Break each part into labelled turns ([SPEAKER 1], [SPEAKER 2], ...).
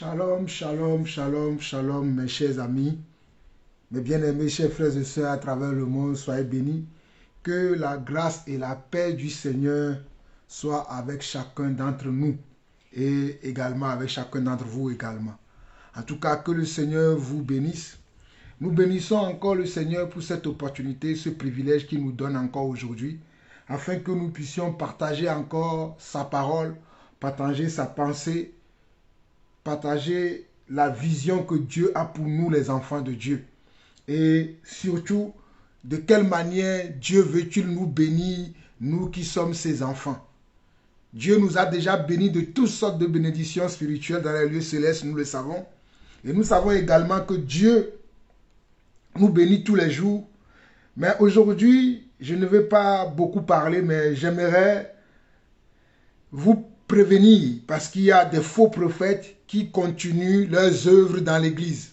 [SPEAKER 1] Shalom, shalom, shalom, shalom, mes chers amis, mes bien-aimés, chers frères et sœurs à travers le monde, soyez bénis. Que la grâce et la paix du Seigneur soient avec chacun d'entre nous et également avec chacun d'entre vous également. En tout cas, que le Seigneur vous bénisse. Nous bénissons encore le Seigneur pour cette opportunité, ce privilège qu'il nous donne encore aujourd'hui, afin que nous puissions partager encore sa parole, partager sa pensée, partager la vision que Dieu a pour nous, les enfants de Dieu. Et surtout, de quelle manière Dieu veut-il nous bénir, nous qui sommes ses enfants. Dieu nous a déjà bénis de toutes sortes de bénédictions spirituelles dans les lieux célestes, nous le savons. Et nous savons également que Dieu nous bénit tous les jours. Mais aujourd'hui, je ne vais pas beaucoup parler, mais j'aimerais vous prévenir parce qu'il y a des faux prophètes qui continuent leurs œuvres dans l'église.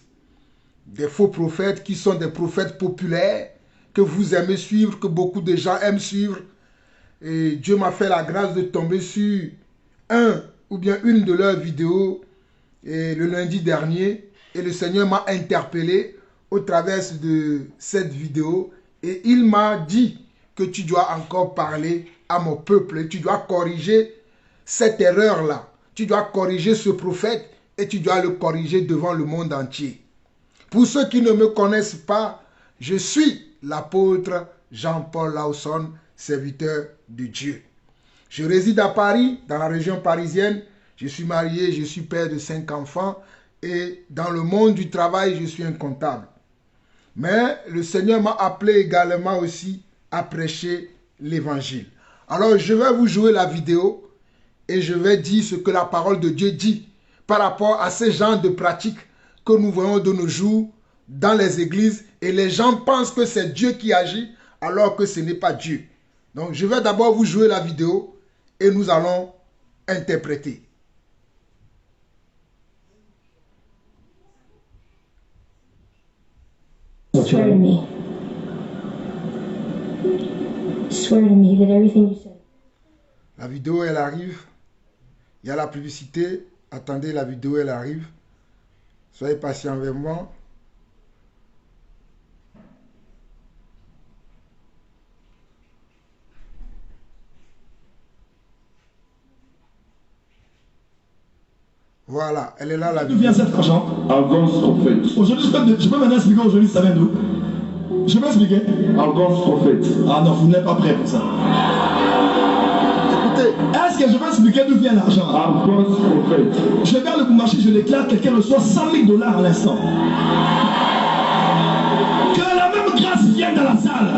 [SPEAKER 1] Des faux prophètes qui sont des prophètes populaires que vous aimez suivre, que beaucoup de gens aiment suivre. Et Dieu m'a fait la grâce de tomber sur un ou bien une de leurs vidéos le lundi dernier. Et le Seigneur m'a interpellé au travers de cette vidéo. Et il m'a dit que tu dois encore parler à mon peuple. Et tu dois corriger cette erreur-là. Tu dois corriger ce prophète et tu dois le corriger devant le monde entier. Pour ceux qui ne me connaissent pas, je suis l'apôtre Jean-Paul Lawson, serviteur de Dieu. Je réside à Paris, dans la région parisienne. Je suis marié, je suis père de 5 enfants et dans le monde du travail, je suis un comptable. Mais le Seigneur m'a appelé également aussi à prêcher l'évangile. Alors je vais vous jouer la vidéo et je vais dire ce que la parole de Dieu dit par rapport à ce genre de pratiques que nous voyons de nos jours dans les églises et les gens pensent que c'est Dieu qui agit alors que ce n'est pas Dieu. Donc je vais d'abord vous jouer la vidéo et nous allons interpréter.
[SPEAKER 2] Swear to me. Swear to me that everything you said.
[SPEAKER 1] La vidéo elle arrive. Il y a la publicité. Attendez, la vidéo elle arrive. Soyez patient avec moi. Voilà, elle est là la vidéo.
[SPEAKER 3] D'où vient cet argent?
[SPEAKER 4] Argance prophète.
[SPEAKER 3] Aujourd'hui, je peux maintenant expliquer aujourd'hui ça vient d'où? Je peux expliquer?
[SPEAKER 4] Argance prophète.
[SPEAKER 3] Ah non, vous n'êtes pas prêt pour ça. Écoutez, est-ce que je peux expliquer d'où vient l'argent?
[SPEAKER 4] Argance prophète.
[SPEAKER 3] Je vais le marché, je déclare, quelqu'un reçoit 100 000 $ à l'instant. Que la même grâce vienne dans la salle.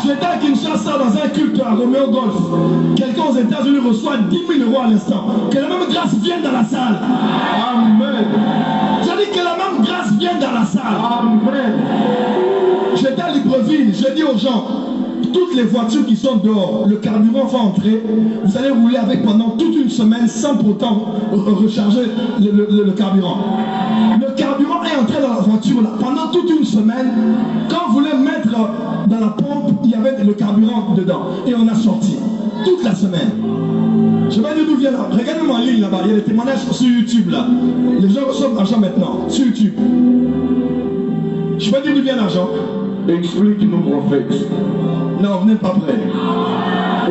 [SPEAKER 3] J'étais à Kinshasa dans un culte à Romeo Golf. Quelqu'un aux États-Unis reçoit 10 000 € à l'instant. Que la même grâce vienne dans la salle.
[SPEAKER 4] Amen.
[SPEAKER 3] J'ai dit que la même grâce vienne dans la salle.
[SPEAKER 4] Amen.
[SPEAKER 3] J'étais à Libreville, j'ai dit aux gens, toutes les voitures qui sont dehors, le carburant va entrer, vous allez rouler avec pendant toute une semaine sans pourtant recharger le carburant. Le carburant est entré dans la voiture là, pendant toute une semaine. Quand on voulait mettre dans la pompe, il y avait le carburant dedans. Et on a sorti toute la semaine. Je vais dire d'où vient là. Regardez-moi en ligne là-bas, il y a des témoignages sur YouTube là. Les gens reçoivent l'argent maintenant, sur YouTube. Je vais dire d'où vient l'argent.
[SPEAKER 4] Explique-nous, prophète.
[SPEAKER 3] Non, vous n'êtes pas prêts.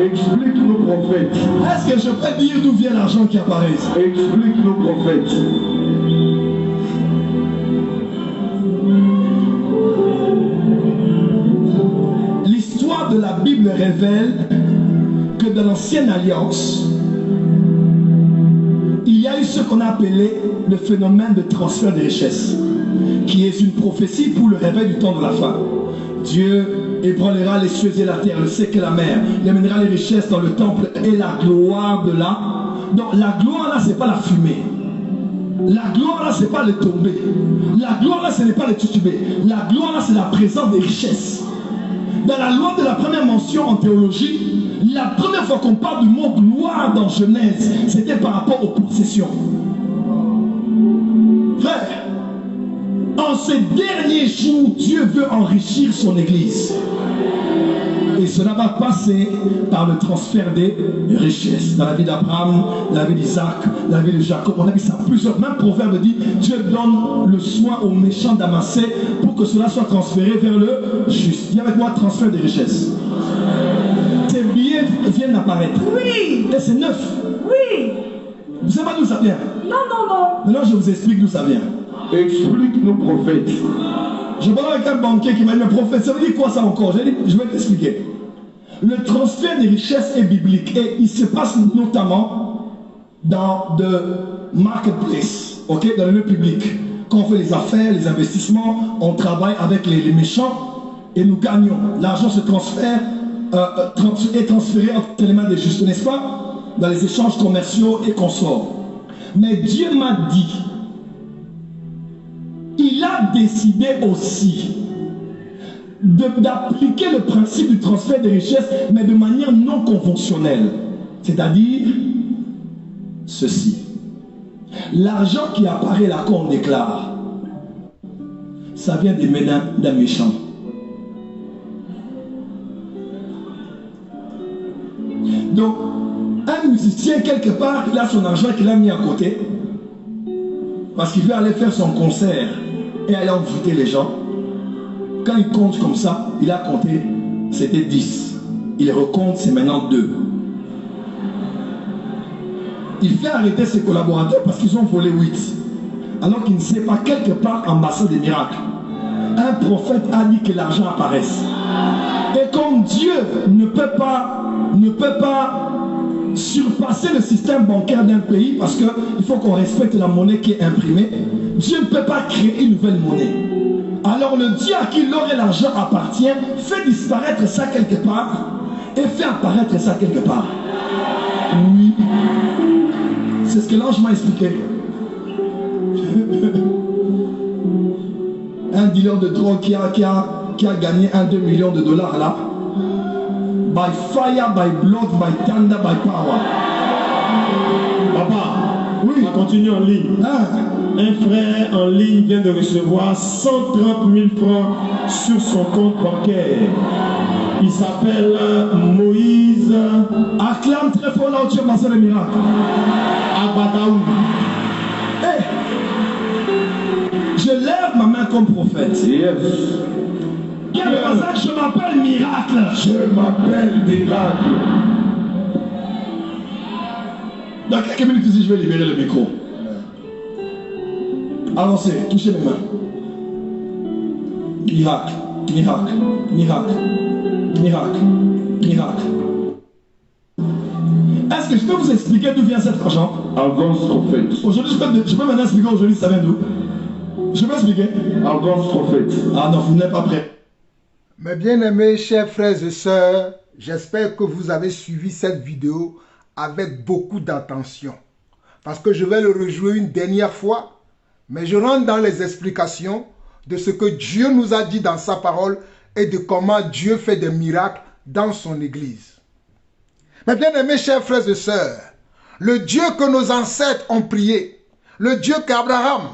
[SPEAKER 4] Explique-nous, prophète.
[SPEAKER 3] Est-ce que je peux dire d'où vient l'argent qui apparaît?
[SPEAKER 4] Explique-nous, prophète.
[SPEAKER 3] L'histoire de la Bible révèle que dans l'ancienne alliance, il y a eu ce qu'on a appelé le phénomène de transfert des richesses, qui est une prophétie pour le réveil du temps de la fin. Dieu ébranlera les cieux et la terre, le sec et la mer. Il amènera les richesses dans le temple et la gloire de là. Donc la gloire là, c'est pas la fumée. La gloire là, c'est pas le tomber. La gloire là, ce n'est pas le titubé. La gloire là, c'est la présence des richesses. Dans la loi de la première mention en théologie, la première fois qu'on parle du mot gloire dans Genèse, c'était par rapport aux possessions. Frère, en ces derniers jours, Dieu veut enrichir son église. Et cela va passer par le transfert des richesses. Dans la vie d'Abraham, la vie d'Isaac, la vie de Jacob, on a vu ça plusieurs. Même Proverbe dit, Dieu donne le soin aux méchants d'amasser pour que cela soit transféré vers le juste. Dis avec moi, transfert des richesses. Ces billets viennent d'apparaître.
[SPEAKER 5] Oui.
[SPEAKER 3] Et c'est neuf.
[SPEAKER 5] Oui.
[SPEAKER 3] Vous ne savez pas d'où ça vient?
[SPEAKER 5] Non, non, non.
[SPEAKER 3] Maintenant, je vous explique d'où ça vient.
[SPEAKER 4] Explique-nous, prophète.
[SPEAKER 3] Je parle avec un banquier qui m'a dit, mais prophète, ça veut dire quoi ça encore? J'ai dit, je vais t'expliquer. Le transfert des richesses est biblique et il se passe notamment dans le marketplace, ok, dans le lieu public. Quand on fait les affaires, les investissements, on travaille avec les méchants et nous gagnons. L'argent se transfère, est transféré entre les mains des justes, n'est-ce pas? Dans les échanges commerciaux et consorts. Mais Dieu m'a dit, il a décidé aussi d'appliquer le principe du transfert des richesses, mais de manière non conventionnelle. C'est-à-dire, ceci. L'argent qui apparaît là qu'on déclare, ça vient des mains d'un méchant. Donc, un musicien, quelque part, il a son argent qu'il a mis à côté, parce qu'il veut aller faire son concert et aller envoûter les gens. Quand il compte comme ça, il a compté, c'était 10. Il recompte, c'est maintenant 2. Il fait arrêter ses collaborateurs parce qu'ils ont volé 8. Alors qu'il ne sait pas, quelque part, en massant des miracles. Un prophète a dit que l'argent apparaisse. Et comme Dieu ne peut pas surpasser le système bancaire d'un pays, parce qu'il faut qu'on respecte la monnaie qui est imprimée, Dieu ne peut pas créer une nouvelle monnaie. Alors le Dieu à qui l'or et l'argent appartient fait disparaître ça quelque part et fait apparaître ça quelque part. Oui. C'est ce que l'ange m'a expliqué. Un dealer de drogue qui a gagné 1-2 millions de dollars là. By fire, by blood, by thunder, by power.
[SPEAKER 6] Papa,
[SPEAKER 3] Oui.
[SPEAKER 6] on continue en ligne.
[SPEAKER 3] Ah.
[SPEAKER 6] Un frère en ligne vient de recevoir 130 000 francs sur son compte bancaire. Il s'appelle Moïse
[SPEAKER 3] Acclame très fort là où tu as passé le miracle.
[SPEAKER 6] Abadaou.
[SPEAKER 3] Hey. Je lève ma main comme prophète.
[SPEAKER 4] Yes.
[SPEAKER 3] Quel hasard, je m'appelle miracle.
[SPEAKER 4] Je m'appelle miracle.
[SPEAKER 3] Dans quelques minutes ici, je vais libérer le micro. Avancez, touchez mes mains. Miracle, miracle, miracle, miracle, miracle. Est-ce que je peux vous expliquer d'où vient cet argent?
[SPEAKER 4] Avance, prophète.
[SPEAKER 3] Aujourd'hui, je peux maintenant expliquer aujourd'hui ça vient d'où? Je peux expliquer?
[SPEAKER 4] Avance, prophète.
[SPEAKER 3] Ah non, vous n'êtes pas prêts.
[SPEAKER 1] Mes bien-aimés, chers frères et sœurs, j'espère que vous avez suivi cette vidéo avec beaucoup d'attention. Parce que je vais le rejouer une dernière fois, mais je rentre dans les explications de ce que Dieu nous a dit dans sa parole et de comment Dieu fait des miracles dans son église. Mes bien-aimés, chers frères et sœurs, le Dieu que nos ancêtres ont prié, le Dieu qu'Abraham,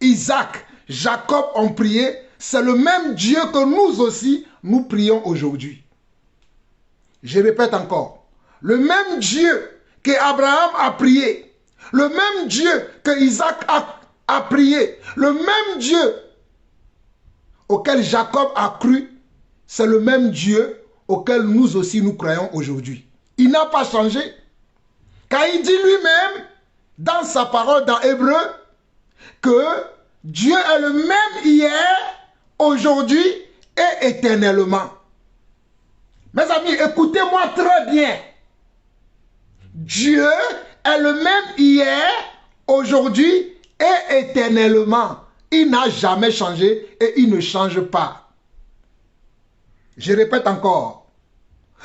[SPEAKER 1] Isaac, Jacob ont prié, c'est le même Dieu que nous aussi, nous prions aujourd'hui. Je répète encore, le même Dieu qu'Abraham a prié, le même Dieu que Isaac a prié, le même Dieu auquel Jacob a cru, c'est le même Dieu auquel nous aussi nous croyons aujourd'hui. Il n'a pas changé, car il dit lui-même dans sa parole dans Hébreu que Dieu est le même hier, aujourd'hui et éternellement. Mes amis, écoutez-moi très bien. Dieu est le même hier, aujourd'hui et éternellement. Il n'a jamais changé et il ne change pas. Je répète encore.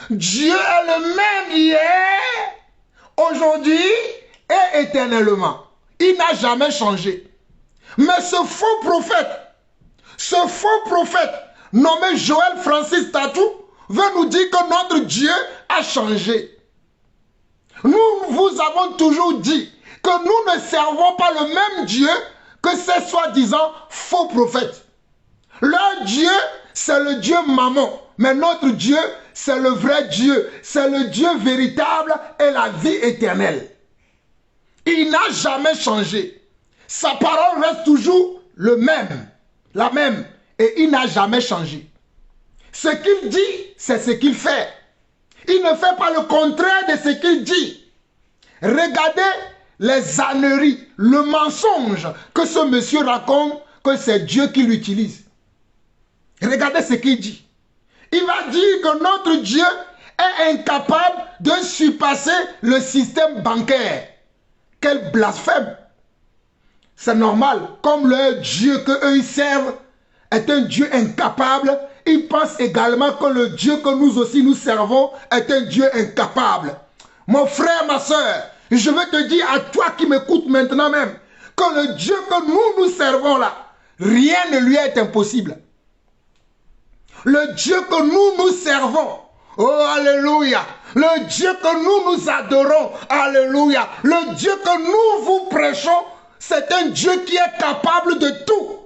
[SPEAKER 1] Dieu est le même hier, aujourd'hui et éternellement. Il n'a jamais changé. Mais ce faux prophète nommé Joël Francis Tatou veut nous dire que notre Dieu a changé. Nous vous avons toujours dit que nous ne servons pas le même Dieu que ces soi-disant faux prophètes. Leur Dieu, c'est le Dieu Mammon. Mais notre Dieu, c'est le vrai Dieu. C'est le Dieu véritable et la vie éternelle. Il n'a jamais changé. Sa parole reste toujours le même, la même. Et il n'a jamais changé. Ce qu'il dit, c'est ce qu'il fait. Il ne fait pas le contraire de ce qu'il dit. Regardez les âneries, le mensonge que ce monsieur raconte, que c'est Dieu qui l'utilise. Regardez ce qu'il dit. Il va dire que notre Dieu est incapable de surpasser le système bancaire. Quel blasphème! C'est normal, comme le Dieu qu'eux ils servent est un Dieu incapable, ils pensent également que le Dieu que nous aussi nous servons est un Dieu incapable. Mon frère, ma soeur, je veux te dire à toi qui m'écoutes maintenant même, que le Dieu que nous servons là, rien ne lui est impossible. Le Dieu que nous servons, oh alléluia, le Dieu que nous adorons, alléluia, le Dieu que nous vous prêchons, c'est un Dieu qui est capable de tout.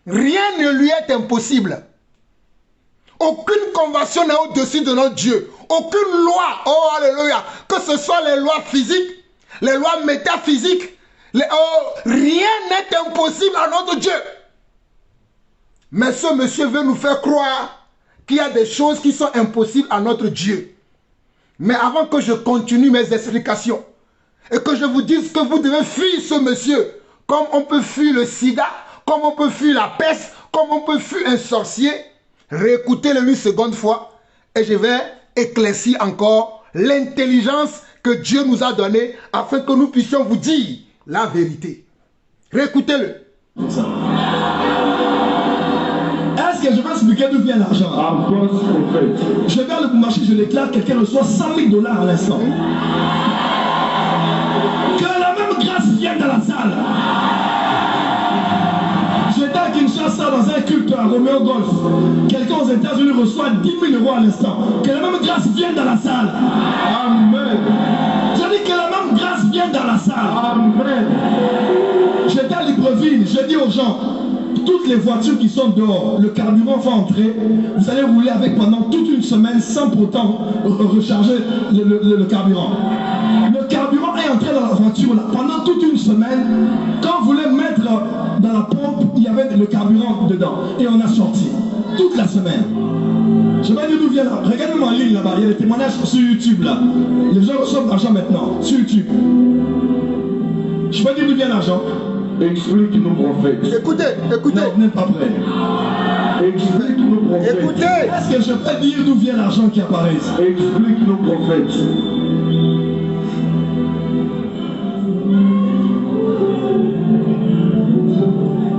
[SPEAKER 1] Rien ne lui est impossible. Aucune convention n'est au-dessus de notre Dieu. Aucune loi, oh alléluia, que ce soit les lois physiques, les lois métaphysiques, rien n'est impossible à notre Dieu. Mais ce monsieur veut nous faire croire qu'il y a des choses qui sont impossibles à notre Dieu. Mais avant que je continue mes explications et que je vous dise que vous devez fuir ce monsieur, comme on peut fuir le sida, comme on peut fuir la peste, comme on peut fuir un sorcier, réécoutez-le une seconde fois et je vais éclaircir encore l'intelligence que Dieu nous a donnée afin que nous puissions vous dire la vérité. Réécoutez-le.
[SPEAKER 3] Est-ce que je vais expliquer d'où vient l'argent?
[SPEAKER 4] Argos prophète.
[SPEAKER 3] Je vais le marché, je déclare, quelqu'un reçoit 100 000 $ à l'instant. Que la même grâce vienne dans la salle. J'étais à Kinshasa dans un culte à Romeo Golf. Quelqu'un aux États-Unis reçoit 10 000 € à l'instant. Que la même grâce vienne dans la salle.
[SPEAKER 4] Amen.
[SPEAKER 3] Je dis que la même grâce vienne dans la salle.
[SPEAKER 4] Amen.
[SPEAKER 3] J'étais à Libreville, je dis aux gens, toutes les voitures qui sont dehors, le carburant va entrer, vous allez rouler avec pendant toute une semaine sans pourtant recharger le carburant. Le carburant est entré dans la voiture là, pendant toute une semaine. Quand on voulait mettre dans la pompe, il y avait le carburant dedans. Et on a sorti toute la semaine. Je vais dire d'où vient là. Regardez-moi en ligne là-bas, il y a des témoignages sur YouTube là. Les gens reçoivent l'argent maintenant, sur YouTube. Je vais dire d'où vient l'argent.
[SPEAKER 4] Explique-nous, prophète.
[SPEAKER 1] Écoutez, écoutez.
[SPEAKER 3] Non, vous n'êtes pas prêts.
[SPEAKER 4] Explique-nous, prophète.
[SPEAKER 1] Écoutez.
[SPEAKER 3] Est-ce que je peux dire d'où vient l'argent qui apparaît?
[SPEAKER 4] Explique-nous, prophète.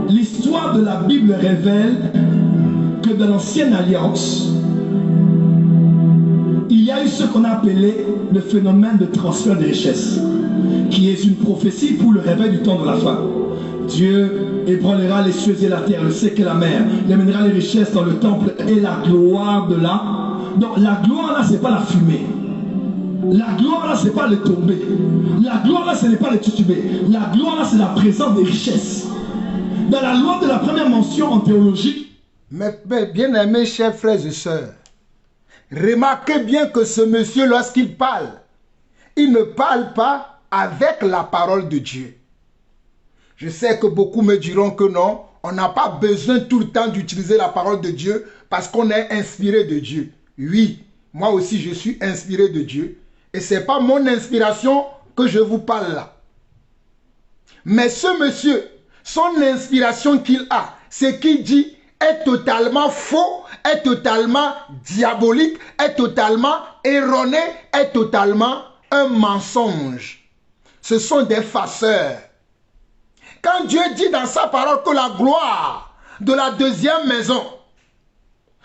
[SPEAKER 3] L'histoire de la Bible révèle que dans l'ancienne alliance, il y a eu ce qu'on a appelé le phénomène de transfert de richesses, qui est une prophétie pour le réveil du temps de la fin. Dieu ébranlera les cieux et la terre, le sec et la mer. Il amènera les richesses dans le temple et la gloire de là. Donc la gloire là, c'est pas la fumée. La gloire là, c'est pas le tomber. La gloire là, ce n'est pas le titubé. La gloire là, c'est la présence des richesses. Dans la loi de la première mention en théologie.
[SPEAKER 1] Mais bien aimés chers frères et sœurs, remarquez bien que ce monsieur, lorsqu'il parle, il ne parle pas avec la parole de Dieu. Je sais que beaucoup me diront que non, on n'a pas besoin tout le temps d'utiliser la parole de Dieu parce qu'on est inspiré de Dieu. Oui, moi aussi je suis inspiré de Dieu et ce n'est pas mon inspiration que je vous parle là. Mais ce monsieur, son inspiration qu'il a, ce qu'il dit est totalement faux, est totalement diabolique, est totalement erroné, est totalement un mensonge. Ce sont des farceurs. Quand Dieu dit dans sa parole que la gloire de la deuxième maison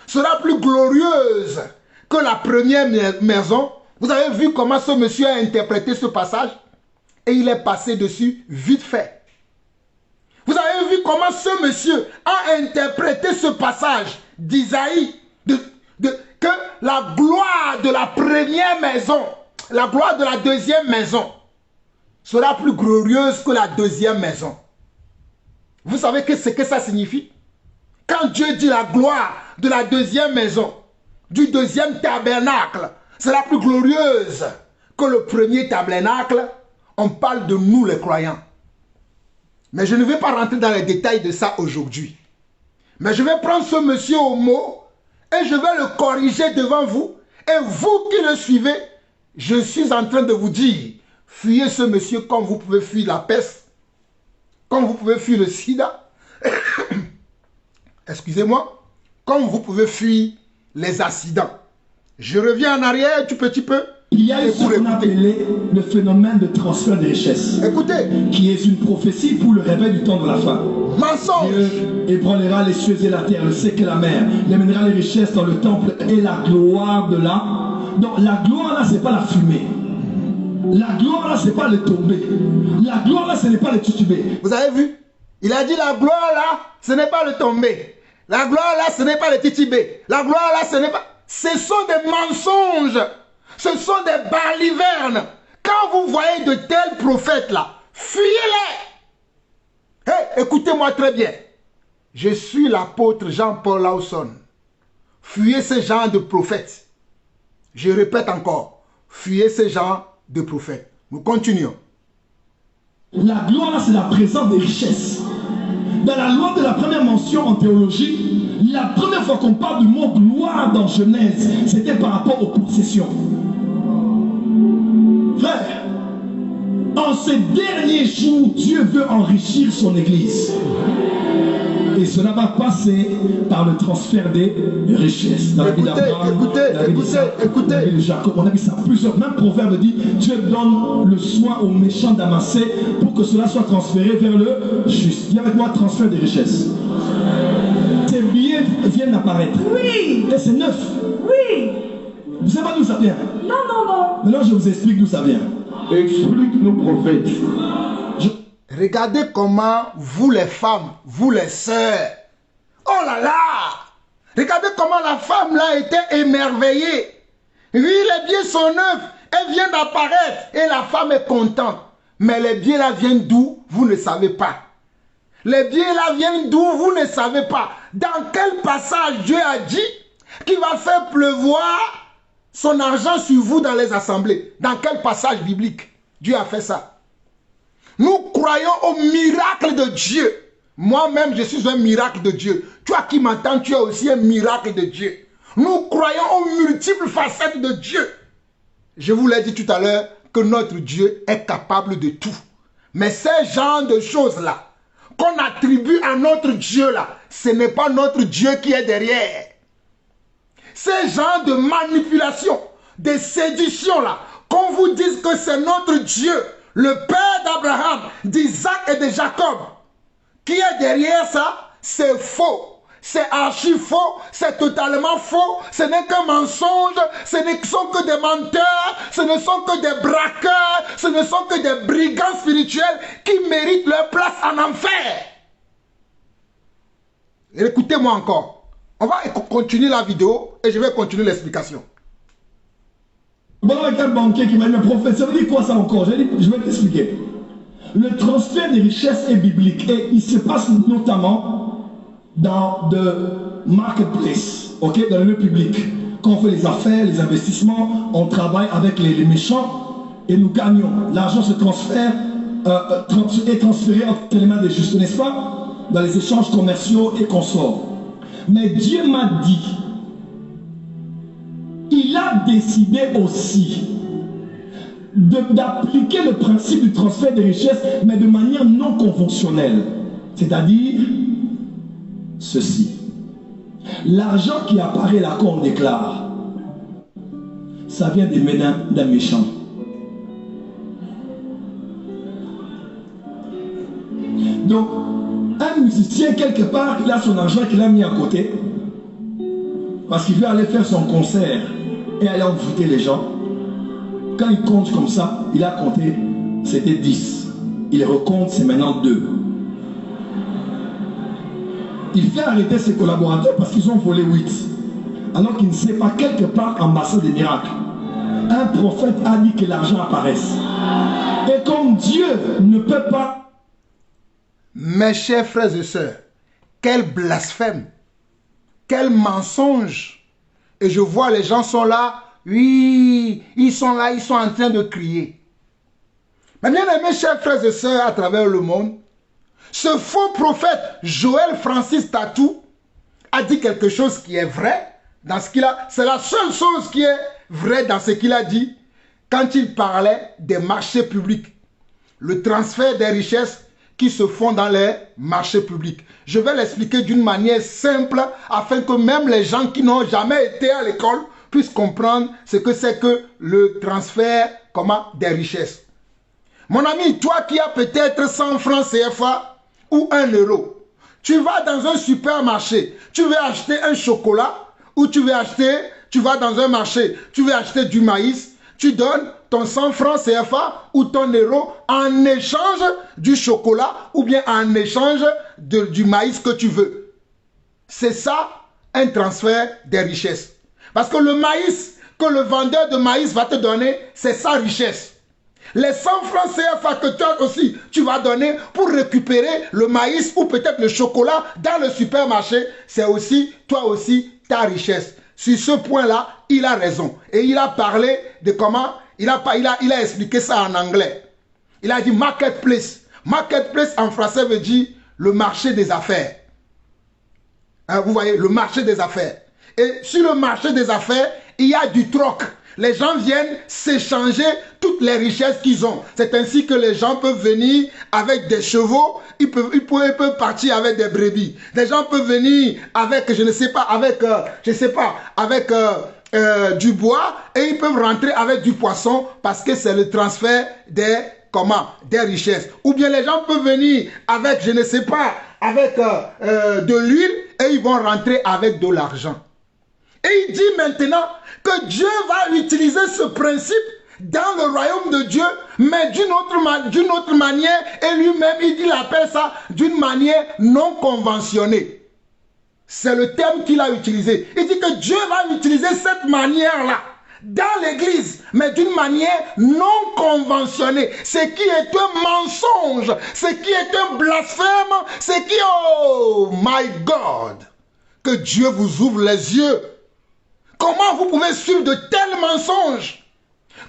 [SPEAKER 1] sera plus glorieuse que la première maison, vous avez vu comment ce monsieur a interprété ce passage et il est passé dessus vite fait. Vous avez vu comment ce monsieur a interprété ce passage d'Isaïe, que la gloire de la première maison, la gloire de la deuxième maison sera plus glorieuse que la deuxième maison. Vous savez ce que ça signifie? Quand Dieu dit la gloire de la deuxième maison du deuxième tabernacle sera plus glorieuse que le premier tabernacle, on parle de nous les croyants. Mais je ne vais pas rentrer dans les détails de ça aujourd'hui. Mais je vais prendre ce monsieur au mot et je vais le corriger devant vous. Et vous qui le suivez, je suis en train de vous dire, fuyez ce monsieur comme vous pouvez fuir la peste, comme vous pouvez fuir le sida, excusez-moi, comme vous pouvez fuir les accidents. Je reviens en arrière tout petit peu.
[SPEAKER 3] Il y a ce qu'on a appelé le phénomène de transfert des richesses.
[SPEAKER 1] Écoutez.
[SPEAKER 3] Qui est une prophétie pour le réveil du temps de la fin.
[SPEAKER 1] Mensonge.
[SPEAKER 3] Dieu ébranlera les cieux et la terre, le sec et la mer. Il amènera les richesses dans le temple et la gloire de là. Donc la gloire là, c'est pas la fumée. La gloire là, c'est pas le tombé. La gloire là, ce n'est pas le titubé.
[SPEAKER 1] Vous avez vu? Il a dit la gloire là, ce n'est pas le tombé. La gloire là, ce n'est pas le titubé. La gloire là, ce n'est pas... Ce sont des mensonges. Ce sont des balivernes. Quand vous voyez de tels prophètes là, fuyez-les. Hey, écoutez-moi très bien. Je suis l'apôtre Jean-Paul Lawson. Fuyez ce genre de prophètes. Je répète encore. Fuyez ce genre de prophètes. Nous continuons.
[SPEAKER 3] La gloire là, c'est la présence des richesses. Dans la loi de la première mention en théologie, la première fois qu'on parle du mot gloire dans Genèse, c'était par rapport aux possessions. Frère, en ces derniers jours, Dieu veut enrichir son Église. Et cela va passer par le transfert des richesses. Dans la vie d'Abraham,
[SPEAKER 1] écoutez.
[SPEAKER 3] La vie de Jacob, on a vu ça plusieurs. Même Proverbe dit, Dieu donne le soin aux méchants d'amasser pour que cela soit transféré vers le juste. Dis avec moi, transfert des richesses. Ces billets viennent d'apparaître.
[SPEAKER 5] Oui.
[SPEAKER 3] Et c'est neuf.
[SPEAKER 5] Oui.
[SPEAKER 3] Vous ne savez pas d'où ça vient?
[SPEAKER 5] Non, non, non.
[SPEAKER 3] Maintenant, je vous explique d'où ça vient.
[SPEAKER 4] Explique-nous, prophète.
[SPEAKER 1] Regardez comment vous les femmes, vous les sœurs, oh là là, regardez comment la femme là était émerveillée. Oui, les billets sont neufs, elles viennent d'apparaître et la femme est contente. Mais les billets là viennent d'où? Vous ne savez pas. Les billets là viennent d'où? Vous ne savez pas. Dans quel passage Dieu a dit qu'il va faire pleuvoir son argent sur vous dans les assemblées? Dans quel passage biblique Dieu a fait ça? Nous croyons au miracle de Dieu. Moi-même, je suis un miracle de Dieu. Toi qui m'entends, tu es aussi un miracle de Dieu. Nous croyons aux multiples facettes de Dieu. Je vous l'ai dit tout à l'heure que notre Dieu est capable de tout. Mais ces genres de choses-là, qu'on attribue à notre Dieu-là, ce n'est pas notre Dieu qui est derrière. Ces genres de manipulation, de séduction-là, qu'on vous dise que c'est notre Dieu, le Père d'Abraham, d'Isaac et de Jacob, qui est derrière ça, c'est faux. C'est archi faux, c'est totalement faux, ce n'est qu'un mensonge, ce ne sont que des menteurs, ce ne sont que des braqueurs, ce ne sont que des brigands spirituels qui méritent leur place en enfer. Écoutez-moi encore. On va continuer la vidéo et je vais continuer l'explication.
[SPEAKER 3] Bon, avec un banquier qui m'a dit, mais prophète, ça veut dire quoi ça encore? Je vais t'expliquer. Le transfert des richesses est biblique et il se passe notamment dans le marketplace, ok, dans le lieu public. Quand on fait les affaires, les investissements, on travaille avec les méchants et nous gagnons. L'argent se transfère, est transféré entre les mains des justes, n'est-ce pas? Dans les échanges commerciaux et consorts. Mais Dieu m'a dit, il a décidé aussi d'appliquer le principe du transfert des richesses, mais de manière non conventionnelle. C'est-à-dire, ceci. L'argent qui apparaît là qu'on déclare, ça vient des mains d'un méchant. Donc, un musicien, quelque part, il a son argent qu'il a mis à côté, parce qu'il veut aller faire son concert et aller envoûter les gens. Quand il compte comme ça, il a compté, c'était 10. Il recompte, c'est maintenant 2. Il fait arrêter ses collaborateurs parce qu'ils ont volé 8. Alors qu'il ne sait pas, quelque part, ambassade des miracles. Un prophète a dit que l'argent apparaisse. Et comme Dieu ne peut pas...
[SPEAKER 1] Mes chers frères et sœurs, quel blasphème, quel mensonge. Et je vois les gens sont là. Oui, ils sont là, ils sont en train de crier. Mais bien aimés, chers frères et sœurs à travers le monde, ce faux prophète Joël Francis Tatou a dit quelque chose qui est vrai dans ce qu'il a. C'est la seule chose qui est vraie dans ce qu'il a dit quand il parlait des marchés publics. Le transfert des richesses qui se font dans les marchés publics. Je vais l'expliquer d'une manière simple afin que même les gens qui n'ont jamais été à l'école puissent comprendre ce que c'est que le transfert des richesses. Mon ami, toi qui as peut-être 100 francs CFA ou 1 euro, tu vas dans un supermarché, tu veux acheter un chocolat ou tu vas dans un marché, tu veux acheter du maïs, tu donnes ton 100 francs CFA ou ton euro en échange du chocolat ou bien en échange du maïs que tu veux. C'est ça un transfert des richesses. Parce que le maïs que le vendeur de maïs va te donner, c'est sa richesse. Les 100 francs CFA que toi aussi tu vas donner pour récupérer le maïs ou peut-être le chocolat dans le supermarché, c'est aussi toi aussi ta richesse. Sur ce point-là, il a raison. Et il a parlé de comment, il a expliqué ça en anglais. Il a dit marketplace. Marketplace en français veut dire le marché des affaires. Hein, vous voyez, le marché des affaires. Et sur le marché des affaires, il y a du troc. Les gens viennent s'échanger toutes les richesses qu'ils ont. C'est ainsi que les gens peuvent venir avec des chevaux, ils peuvent partir avec des brebis. Des gens peuvent venir avec, je ne sais pas, avec du bois et ils peuvent rentrer avec du poisson parce que c'est le transfert des richesses. Ou bien les gens peuvent venir avec, je ne sais pas, avec de l'huile et ils vont rentrer avec de l'argent. Et il dit maintenant que Dieu va utiliser ce principe dans le royaume de Dieu, mais d'une autre manière, et lui-même, il appelle ça d'une manière non conventionnée. C'est le terme qu'il a utilisé. Il dit que Dieu va utiliser cette manière-là dans l'église, mais d'une manière non conventionnée. Ce qui est un mensonge, ce qui est un blasphème, ce qui est, oh my God, que Dieu vous ouvre les yeux. Comment vous pouvez suivre de tels mensonges?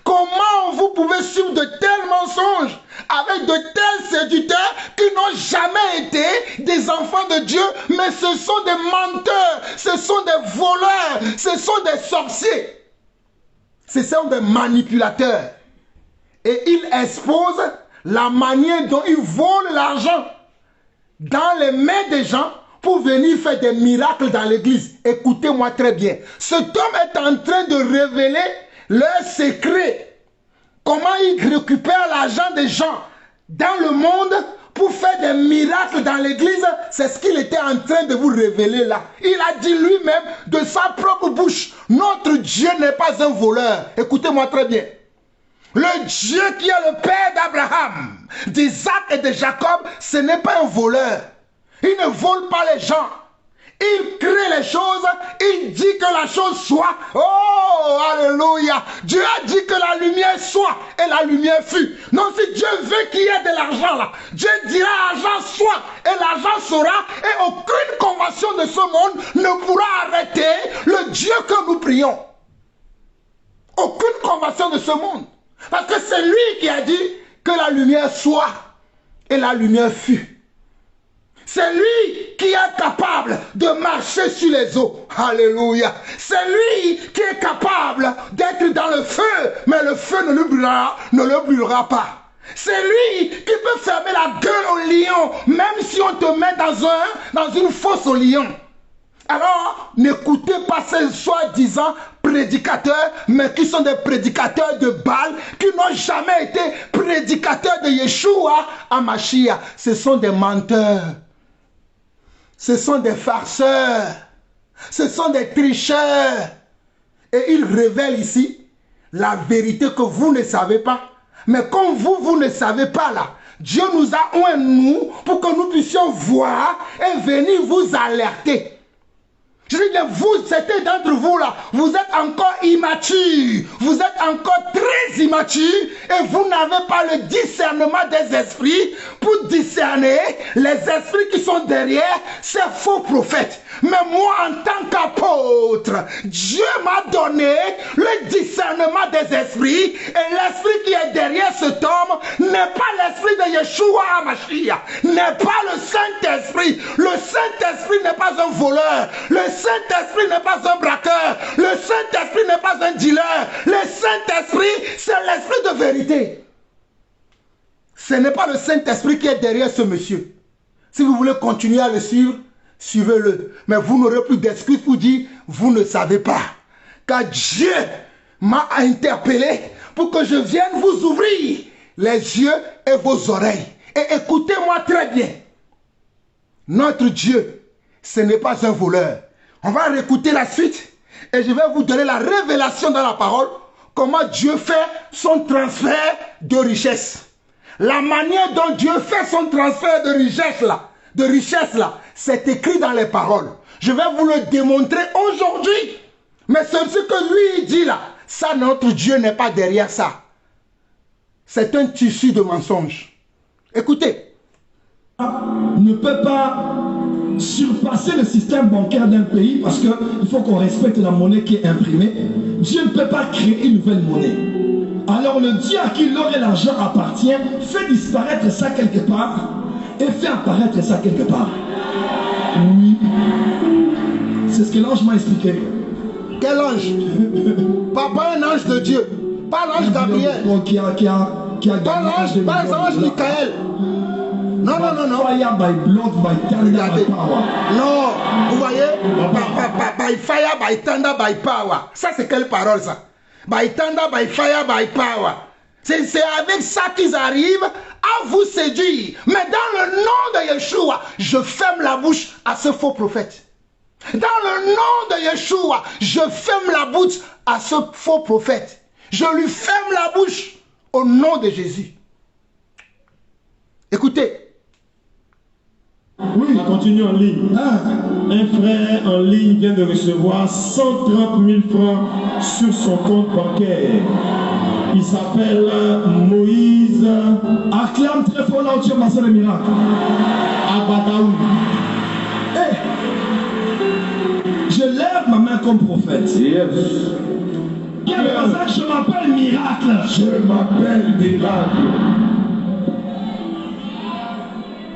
[SPEAKER 1] Comment vous pouvez suivre de tels mensonges avec de tels séducteurs qui n'ont jamais été des enfants de Dieu, mais ce sont des menteurs, ce sont des voleurs, ce sont des sorciers, ce sont des manipulateurs. Et ils exposent la manière dont ils volent l'argent dans les mains des gens pour venir faire des miracles dans l'église. Écoutez-moi très bien. Cet homme est en train de révéler leur secret. Comment il récupère l'argent des gens dans le monde pour faire des miracles dans l'église. C'est ce qu'il était en train de vous révéler là. Il a dit lui-même de sa propre bouche, notre Dieu n'est pas un voleur. Écoutez-moi très bien. Le Dieu qui est le Père d'Abraham, d'Isaac et de Jacob, ce n'est pas un voleur. Il ne vole pas les gens. Il crée les choses. Il dit que la chose soit. Oh, alléluia. Dieu a dit que la lumière soit. Et la lumière fut. Non, si Dieu veut qu'il y ait de l'argent là, Dieu dira l'argent soit. Et l'argent sera. Et aucune convention de ce monde ne pourra arrêter le Dieu que nous prions. Aucune convention de ce monde. Parce que c'est lui qui a dit que la lumière soit. Et la lumière fut. C'est lui qui est capable de marcher sur les eaux. Alléluia. C'est lui qui est capable d'être dans le feu, mais le feu ne le brûlera pas. C'est lui qui peut fermer la gueule au lion, même si on te met dans une fosse au lion. Alors, n'écoutez pas ces soi-disant prédicateurs, mais qui sont des prédicateurs de Baal, qui n'ont jamais été prédicateurs de Yeshua à Mashiach. Ce sont des menteurs. Ce sont des farceurs, ce sont des tricheurs. Et ils révèlent ici la vérité que vous ne savez pas. Mais comme vous ne savez pas là, Dieu nous a oint nous pour que nous puissions voir et venir vous alerter. Je dis que vous, certains d'entre vous là, vous êtes encore immatures. Vous êtes encore très immatures et vous n'avez pas le discernement des esprits pour discerner les esprits qui sont derrière ces faux prophètes. Mais moi, en tant qu'apôtre, Dieu m'a donné le discernement des esprits et l'esprit qui est derrière cet homme n'est pas l'esprit de Yeshua HaMashiach, n'est pas le Saint-Esprit. Le Saint-Esprit n'est pas un voleur. Le Saint-Esprit n'est pas un braqueur. Le Saint-Esprit n'est pas un dealer. Le Saint-Esprit, c'est l'esprit de vérité. Ce n'est pas le Saint-Esprit qui est derrière ce monsieur. Si vous voulez continuer à le suivre, suivez-le. Mais vous n'aurez plus d'excuses pour dire, vous ne savez pas. Car Dieu m'a interpellé pour que je vienne vous ouvrir les yeux et vos oreilles. Et écoutez-moi très bien. Notre Dieu, ce n'est pas un voleur. On va réécouter la suite et je vais vous donner la révélation dans la parole, comment Dieu fait son transfert de richesse. La manière dont Dieu fait son transfert de richesse là, c'est écrit dans les paroles. Je vais vous le démontrer aujourd'hui. Mais ce que lui dit là, ça, notre Dieu n'est pas derrière ça. C'est un tissu de mensonges. Écoutez.
[SPEAKER 3] Ne peut pas surpasser le système bancaire d'un pays parce qu'il faut qu'on respecte la monnaie qui est imprimée. Dieu ne peut pas créer une nouvelle monnaie. Alors le Dieu à qui l'or et l'argent appartient fait disparaître ça quelque part et fait apparaître ça quelque part. Oui. C'est ce que l'ange m'a expliqué.
[SPEAKER 1] Quel ange? Pas un ange de Dieu. Pas l'ange Gabriel. Pas l'ange Michael. Non.
[SPEAKER 3] Fire by blood, by thunder, by power.
[SPEAKER 1] Non, vous voyez, by fire, by thunder, by power. Ça, c'est quelle parole, ça? By thunder, by fire, by power. C'est avec ça qu'ils arrivent à vous séduire. Mais dans le nom de Yeshua, je ferme la bouche à ce faux prophète. Dans le nom de Yeshua, je ferme la bouche à ce faux prophète. Je lui ferme la bouche au nom de Jésus. Écoutez.
[SPEAKER 6] Oui, on continue en ligne. Un frère en ligne vient de recevoir 130 000 francs sur son compte bancaire. Il s'appelle Moïse.
[SPEAKER 3] Acclame très fort là où tu as passé le miracle.
[SPEAKER 6] Abadaou.
[SPEAKER 3] Hey. Je lève ma main comme prophète.
[SPEAKER 4] Yes.
[SPEAKER 3] Quel passage? Je m'appelle miracle.
[SPEAKER 4] Je m'appelle miracle.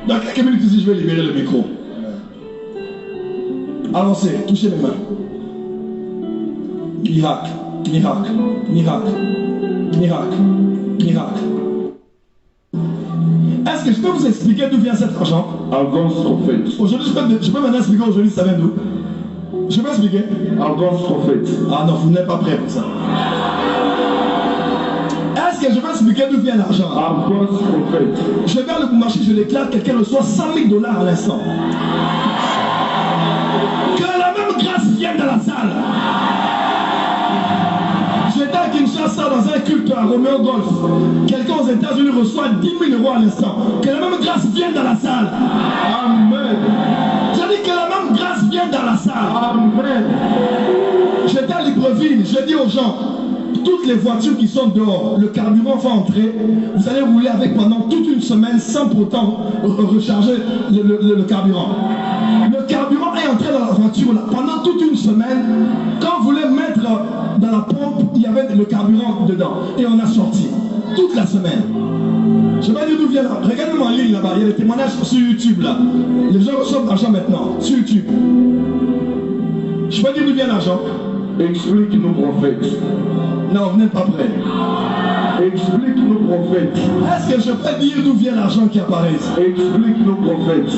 [SPEAKER 3] Dans quelques minutes ici, je vais libérer le micro. Avancez, touchez mes mains. Miracle, miracle, miracle, miracle, miracle. Est-ce que je peux vous expliquer d'où vient cet argent?
[SPEAKER 4] Avance prophète.
[SPEAKER 3] Aujourd'hui, je peux maintenant expliquer aujourd'hui ça vient d'où? Je peux expliquer?
[SPEAKER 4] Avance prophète.
[SPEAKER 3] Ah non, vous n'êtes pas prêt pour ça. Est-ce que je peux expliquer d'où vient l'argent?
[SPEAKER 4] Avance prophète.
[SPEAKER 3] Je vais vers le marché, je déclare quelqu'un reçoit 100 000 $ à l'instant. Que la même grâce vienne dans la salle. J'étais à Kinshasa dans un culte à Romeo Golf. Quelqu'un aux États-Unis reçoit 10 000 € à l'instant. Que la même grâce vienne dans la salle.
[SPEAKER 4] Amen.
[SPEAKER 3] J'ai dit que la même grâce vienne dans la salle.
[SPEAKER 4] Amen.
[SPEAKER 3] J'étais à Libreville, je dis aux gens, toutes les voitures qui sont dehors, le carburant va entrer, vous allez rouler avec pendant toute une semaine sans pourtant recharger le carburant. Le carburant est entré dans la voiture là, pendant toute une semaine. Quand vous voulez mettre dans la pompe, il y avait le carburant dedans. Et on a sorti toute la semaine. Je vais dire d'où vient là. Regardez-moi en ligne là-bas, il y a des témoignages sur YouTube là. Les gens reçoivent l'argent maintenant, sur YouTube. Je vais dire d'où vient l'argent.
[SPEAKER 4] Explique-nous, prophète.
[SPEAKER 3] Non, vous n'êtes pas prêts.
[SPEAKER 4] Explique-nous, prophète.
[SPEAKER 3] Est-ce que je peux dire d'où vient l'argent qui apparaît?
[SPEAKER 4] Explique-nous, prophète.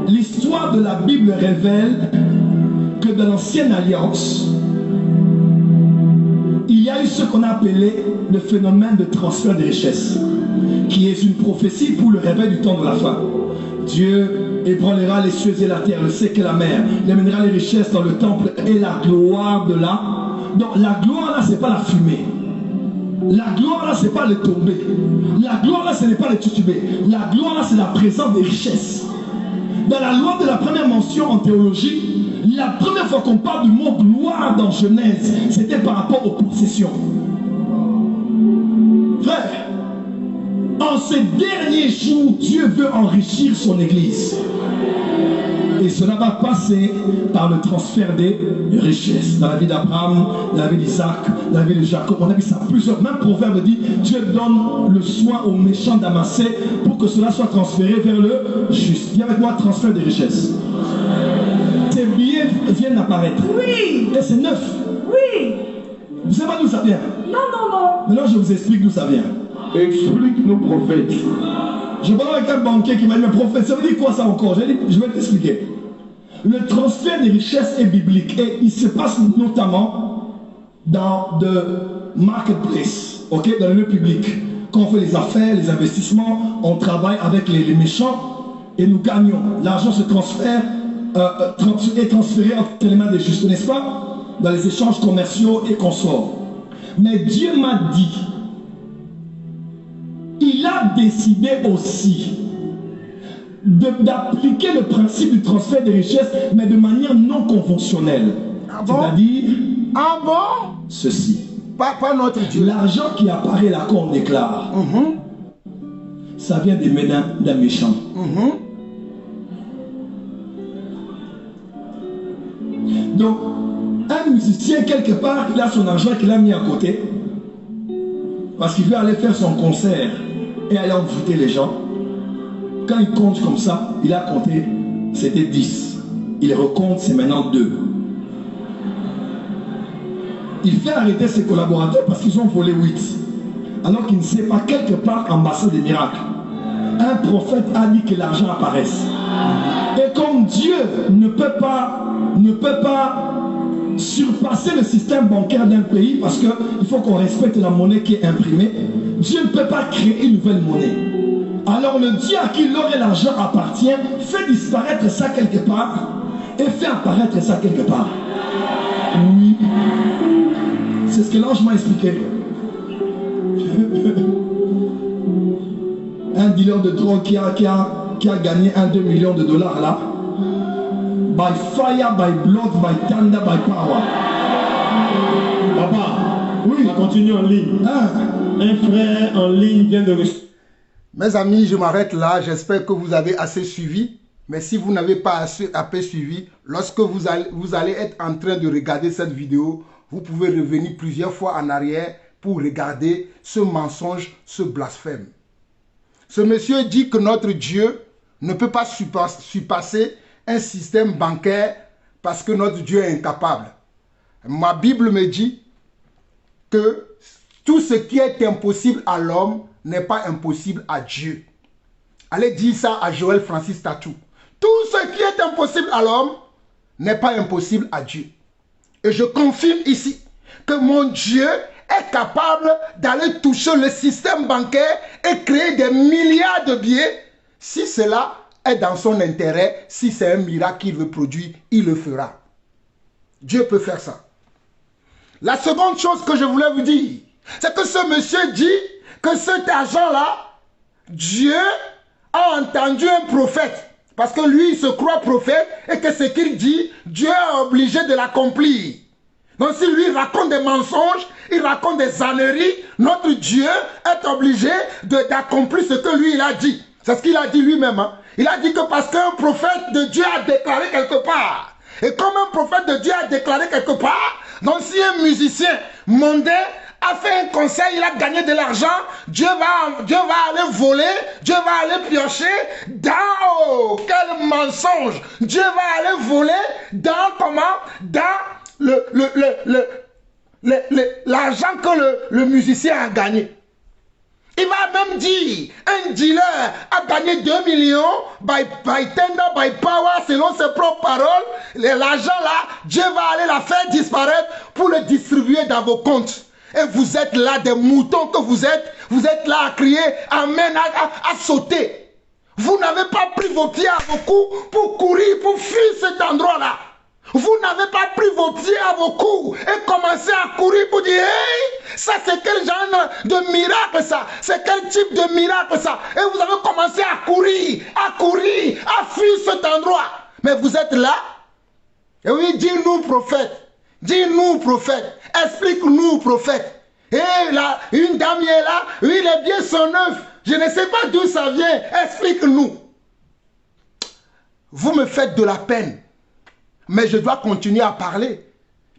[SPEAKER 3] L'histoire de la Bible révèle que dans l'ancienne alliance, il y a eu ce qu'on a appelé le phénomène de transfert de richesses, qui est une prophétie pour le réveil du temps de la fin. Dieu ébranlera les cieux et la terre, le sec et la mer. Il amènera les richesses dans le temple et la gloire de là. Donc la gloire là, c'est pas la fumée. La gloire là, ce n'est pas le tomber. La gloire là, ce n'est pas le tituber. La gloire là, c'est la présence des richesses. Dans la loi de la première mention en théologie, la première fois qu'on parle du mot gloire dans Genèse, c'était par rapport aux possessions. Frère, en ces derniers jours, Dieu veut enrichir son Église. Et cela va passer par le transfert des richesses. Dans la vie d'Abraham, dans la vie d'Isaac, dans la vie de Jacob, on a vu ça plusieurs. Même Proverbe dit, Dieu donne le soin aux méchants d'amasser pour que cela soit transféré vers le juste. Viens avec moi, transfert des richesses. Tes billets viennent d'apparaître.
[SPEAKER 5] Oui.
[SPEAKER 3] Et c'est neuf.
[SPEAKER 5] Oui.
[SPEAKER 3] Vous savez pas d'où ça vient?
[SPEAKER 5] Non, non, non.
[SPEAKER 3] Maintenant, je vous explique d'où ça vient.
[SPEAKER 4] Explique-nous, prophète.
[SPEAKER 3] Je parlais avec un banquier qui m'a dit, mais prophète, ça veut dire quoi ça encore? J'ai dit, je vais t'expliquer. Le transfert des richesses est biblique et il se passe notamment dans le marketplace, ok, dans le lieu public. Quand on fait les affaires, les investissements, on travaille avec les méchants et nous gagnons. L'argent se transfère, est transféré entre les mains des justes, n'est-ce pas? Dans les échanges commerciaux et consorts. Mais Dieu m'a dit, il a décidé aussi d'appliquer le principe du transfert des richesses, mais de manière non conventionnelle.
[SPEAKER 1] Ah bon?
[SPEAKER 3] C'est-à-dire,
[SPEAKER 1] Ah bon?
[SPEAKER 3] ceci.
[SPEAKER 1] Pas notre Dieu.
[SPEAKER 3] L'argent qui apparaît là qu'on déclare, ça vient des mains d'un méchant. Donc, un musicien, quelque part, il a son argent qu'il a mis à côté, parce qu'il veut aller faire son concert et aller envoûter les gens. Quand il compte comme ça, il a compté, c'était 10. Il recompte, c'est maintenant 2. Il fait arrêter ses collaborateurs parce qu'ils ont volé 8. Alors qu'il ne sait pas, quelque part, ambassade des miracles. Un prophète a dit que l'argent apparaisse. Et comme Dieu ne peut pas surpasser le système bancaire d'un pays, parce qu'il faut qu'on respecte la monnaie qui est imprimée, Dieu ne peut pas créer une nouvelle monnaie. Alors le Dieu à qui l'or et l'argent appartient fait disparaître ça quelque part et fait apparaître ça quelque part. Oui. C'est ce que l'ange m'a expliqué. Un dealer de drogue qui a gagné 2 millions de dollars là. By fire, by blood, by thunder, by power.
[SPEAKER 6] Papa,
[SPEAKER 3] Oui.
[SPEAKER 6] on continue en ligne. Un frère en ligne vient de recevoir.
[SPEAKER 1] Mes amis, je m'arrête là. J'espère que vous avez assez suivi. Mais si vous n'avez pas assez suivi, lorsque vous allez être en train de regarder cette vidéo, vous pouvez revenir plusieurs fois en arrière pour regarder ce mensonge, ce blasphème. Ce monsieur dit que notre Dieu ne peut pas surpasser un système bancaire parce que notre Dieu est incapable. Ma Bible me dit que tout ce qui est impossible à l'homme n'est pas impossible à Dieu. Allez dire ça à Joël Francis Tatou. Tout ce qui est impossible à l'homme n'est pas impossible à Dieu. Et je confirme ici que mon Dieu est capable d'aller toucher le système bancaire et créer des milliards de billets. Si cela est dans son intérêt, si c'est un miracle qu'il veut produire, il le fera. Dieu peut faire ça. La seconde chose que je voulais vous dire, c'est que ce monsieur dit que cet argent-là, Dieu a entendu un prophète. Parce que lui, il se croit prophète et que ce qu'il dit, Dieu est obligé de l'accomplir. Donc si lui raconte des mensonges, il raconte des âneries, notre Dieu est obligé d'accomplir ce que lui, il a dit. C'est ce qu'il a dit lui-même. Hein. Il a dit que parce qu'un prophète de Dieu a déclaré quelque part, et comme un prophète de Dieu a déclaré quelque part, donc si un musicien mondain a fait un concert, il a gagné de l'argent, Dieu va aller voler, Dieu va aller piocher dans, oh, quel mensonge, Dieu va aller voler dans comment, dans l'argent que le musicien a gagné. Il va même dire, un dealer a gagné 2 millions by tender, by power, selon ses propres paroles. L'argent là, Dieu va aller la faire disparaître pour le distribuer dans vos comptes. Et vous êtes là, des moutons que vous êtes là à crier, amen, à sauter. Vous n'avez pas pris vos pieds à vos coups pour courir, pour fuir cet endroit-là. Vous n'avez pas pris vos pieds à vos coups et commencé à courir pour dire, hey, Ça, c'est quel genre de miracle ça? C'est quel type de miracle ça? Et vous avez commencé à courir, à fuir cet endroit. Mais vous êtes là? Et oui, dis-nous prophète. Dis-nous prophète. Explique-nous prophète. Et là, une dame est là. Oui, les biens sont neufs. Je ne sais pas d'où ça vient. Explique-nous. Vous me faites de la peine. Mais je dois continuer à parler.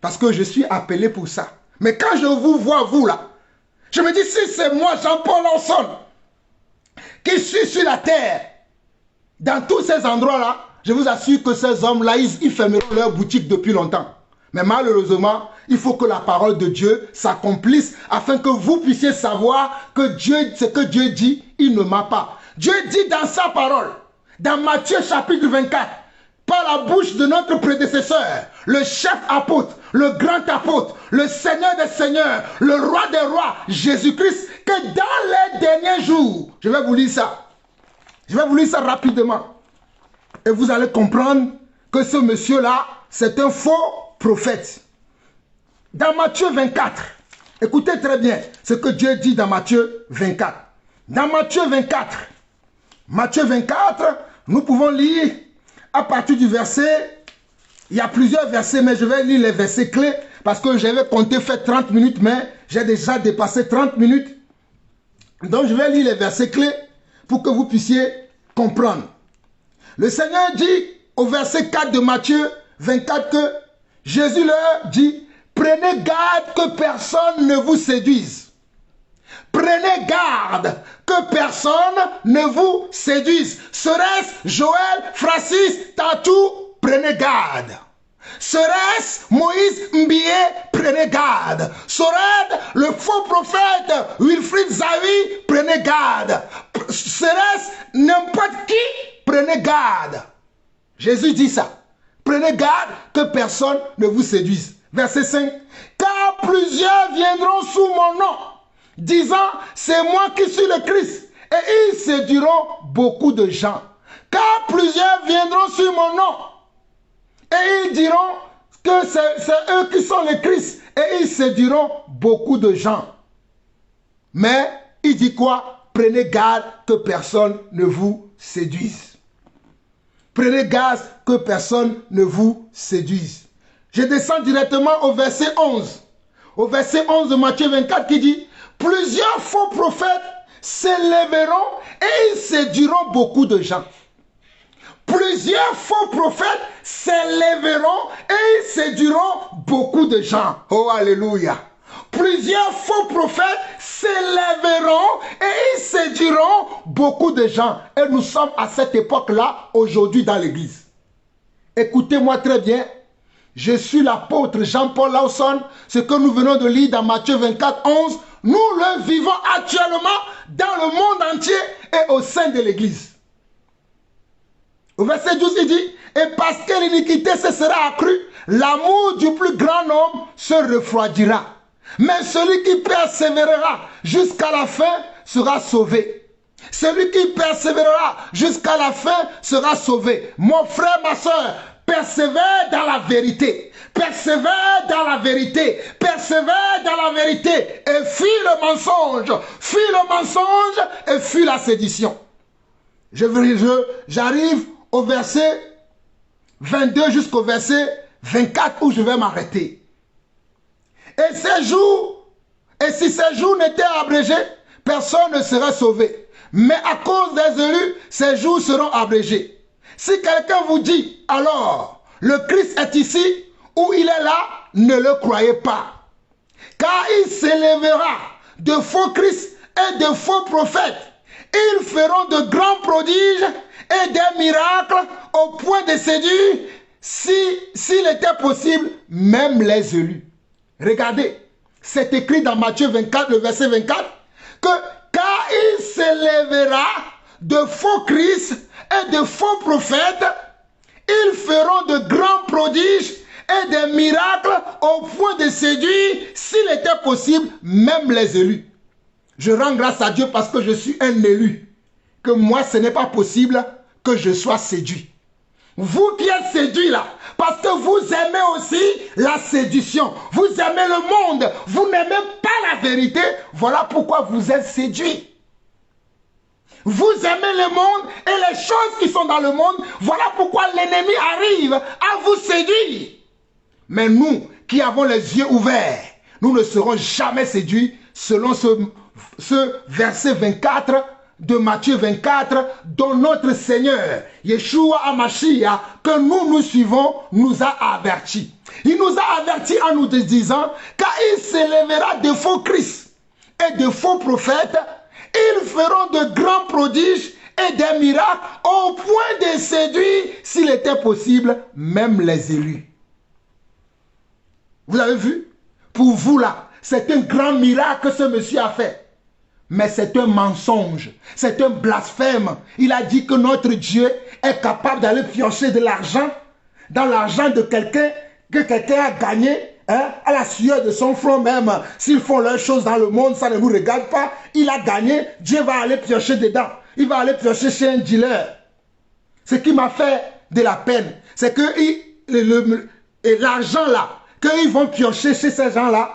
[SPEAKER 1] Parce que je suis appelé pour ça. Mais quand je vous vois, vous là, je me dis, si c'est moi, Jean-Paul Lawson, qui suis sur la terre, dans tous ces endroits-là, je vous assure que ces hommes-là, ils fermeront leur boutique depuis longtemps. Mais malheureusement, il faut que la parole de Dieu s'accomplisse afin que vous puissiez savoir que Dieu, ce que Dieu dit, il ne ment pas. Dieu dit dans sa parole, dans Matthieu chapitre 24, par la bouche de notre prédécesseur, le chef apôtre, le grand apôtre, le Seigneur des seigneurs, le roi des rois, Jésus-Christ, que dans les derniers jours, je vais vous lire ça. Je vais vous lire ça rapidement. Et vous allez comprendre que ce monsieur-là, c'est un faux prophète. Dans Matthieu 24, écoutez très bien ce que Dieu dit dans Matthieu 24. Dans Matthieu 24, nous pouvons lire à partir du verset, il y a plusieurs versets, mais je vais lire les versets clés parce que j'avais compté faire 30 minutes, mais j'ai déjà dépassé 30 minutes. Donc je vais lire les versets clés pour que vous puissiez comprendre. Le Seigneur dit au verset 4 de Matthieu 24 que Jésus leur dit, prenez garde que personne ne vous séduise. Prenez garde que personne ne vous séduise. Serait-ce Joël, Francis, Tatou, prenez garde. Serait-ce Moïse Mbié, prenez garde. Serait-ce le faux prophète Wilfried Zawi, prenez garde. Serait-ce n'importe qui, prenez garde. Jésus dit ça. Prenez garde que personne ne vous séduise. Verset 5. Car plusieurs viendront sous mon nom, disant, c'est moi qui suis le Christ. Et ils séduiront beaucoup de gens. Car plusieurs viendront sur mon nom. Et ils diront que c'est eux qui sont les Christ. Et ils séduiront beaucoup de gens. Mais il dit quoi? Prenez garde que personne ne vous séduise. Prenez garde que personne ne vous séduise. Je descends directement au verset 11. Au verset 11 de Matthieu 24 qui dit, plusieurs faux prophètes s'élèveront et ils séduiront beaucoup de gens. Plusieurs faux prophètes s'élèveront et ils séduiront beaucoup de gens. Oh, alléluia. Plusieurs faux prophètes s'élèveront et ils séduiront beaucoup de gens. Et nous sommes à cette époque-là, aujourd'hui dans l'église. Écoutez-moi très bien. Je suis l'apôtre Jean-Paul Lawson. Ce que nous venons de lire dans Matthieu 24, 11, nous le vivons actuellement dans le monde entier et au sein de l'église. Au verset 12, il dit, et parce que l'iniquité se sera accrue, l'amour du plus grand nombre se refroidira. Mais celui qui persévérera jusqu'à la fin sera sauvé. Celui qui persévérera jusqu'à la fin sera sauvé. Mon frère, ma soeur, persévère dans la vérité. Persévère dans la vérité. Persévère dans la vérité. Et fuis le mensonge. Fuis le mensonge et fuis la sédition. J'arrive au verset 22 jusqu'au verset 24 où je vais m'arrêter. Et si ces jours n'étaient abrégés, personne ne serait sauvé. Mais à cause des élus, ces jours seront abrégés. Si quelqu'un vous dit, alors, le Christ est ici, ou il est là, ne le croyez pas. Car il s'élèvera de faux Christ et de faux prophètes. Ils feront de grands prodiges et des miracles au point de séduire, s'il était possible, même les élus. Regardez, c'est écrit dans Matthieu 24, le verset 24, que car il s'élèvera de faux Christ et de faux prophètes, ils feront de grands prodiges et des miracles au point de séduire, s'il était possible, même les élus. Je rends grâce à Dieu parce que je suis un élu, que moi ce n'est pas possible que je sois séduit. Vous qui êtes séduits là, parce que vous aimez aussi la séduction. Vous aimez le monde. Vous n'aimez pas la vérité, voilà pourquoi vous êtes séduits. Vous aimez le monde et les choses qui sont dans le monde, voilà pourquoi l'ennemi arrive à vous séduire. Mais nous, qui avons les yeux ouverts, nous ne serons jamais séduits selon ce verset 24 de Matthieu 24, dont notre Seigneur, Yeshua HaMashiach, que nous suivons, nous a avertis. Il nous a avertis en nous disant, car il s'élèvera de faux Christ et de faux prophètes, ils feront de grands prodiges et des miracles au point de séduire, s'il était possible, même les élus. Vous avez vu? Pour vous là, c'est un grand miracle que ce monsieur a fait. Mais c'est un mensonge, c'est un blasphème. Il a dit que notre Dieu est capable d'aller piocher de l'argent dans l'argent de quelqu'un que quelqu'un a gagné, hein, à la sueur de son front même. S'ils font leurs choses dans le monde, ça ne nous regarde pas. Il a gagné, Dieu va aller piocher dedans. Il va aller piocher chez un dealer. Ce qui m'a fait de la peine, c'est que l'argent là, qu'ils vont piocher chez ces gens-là,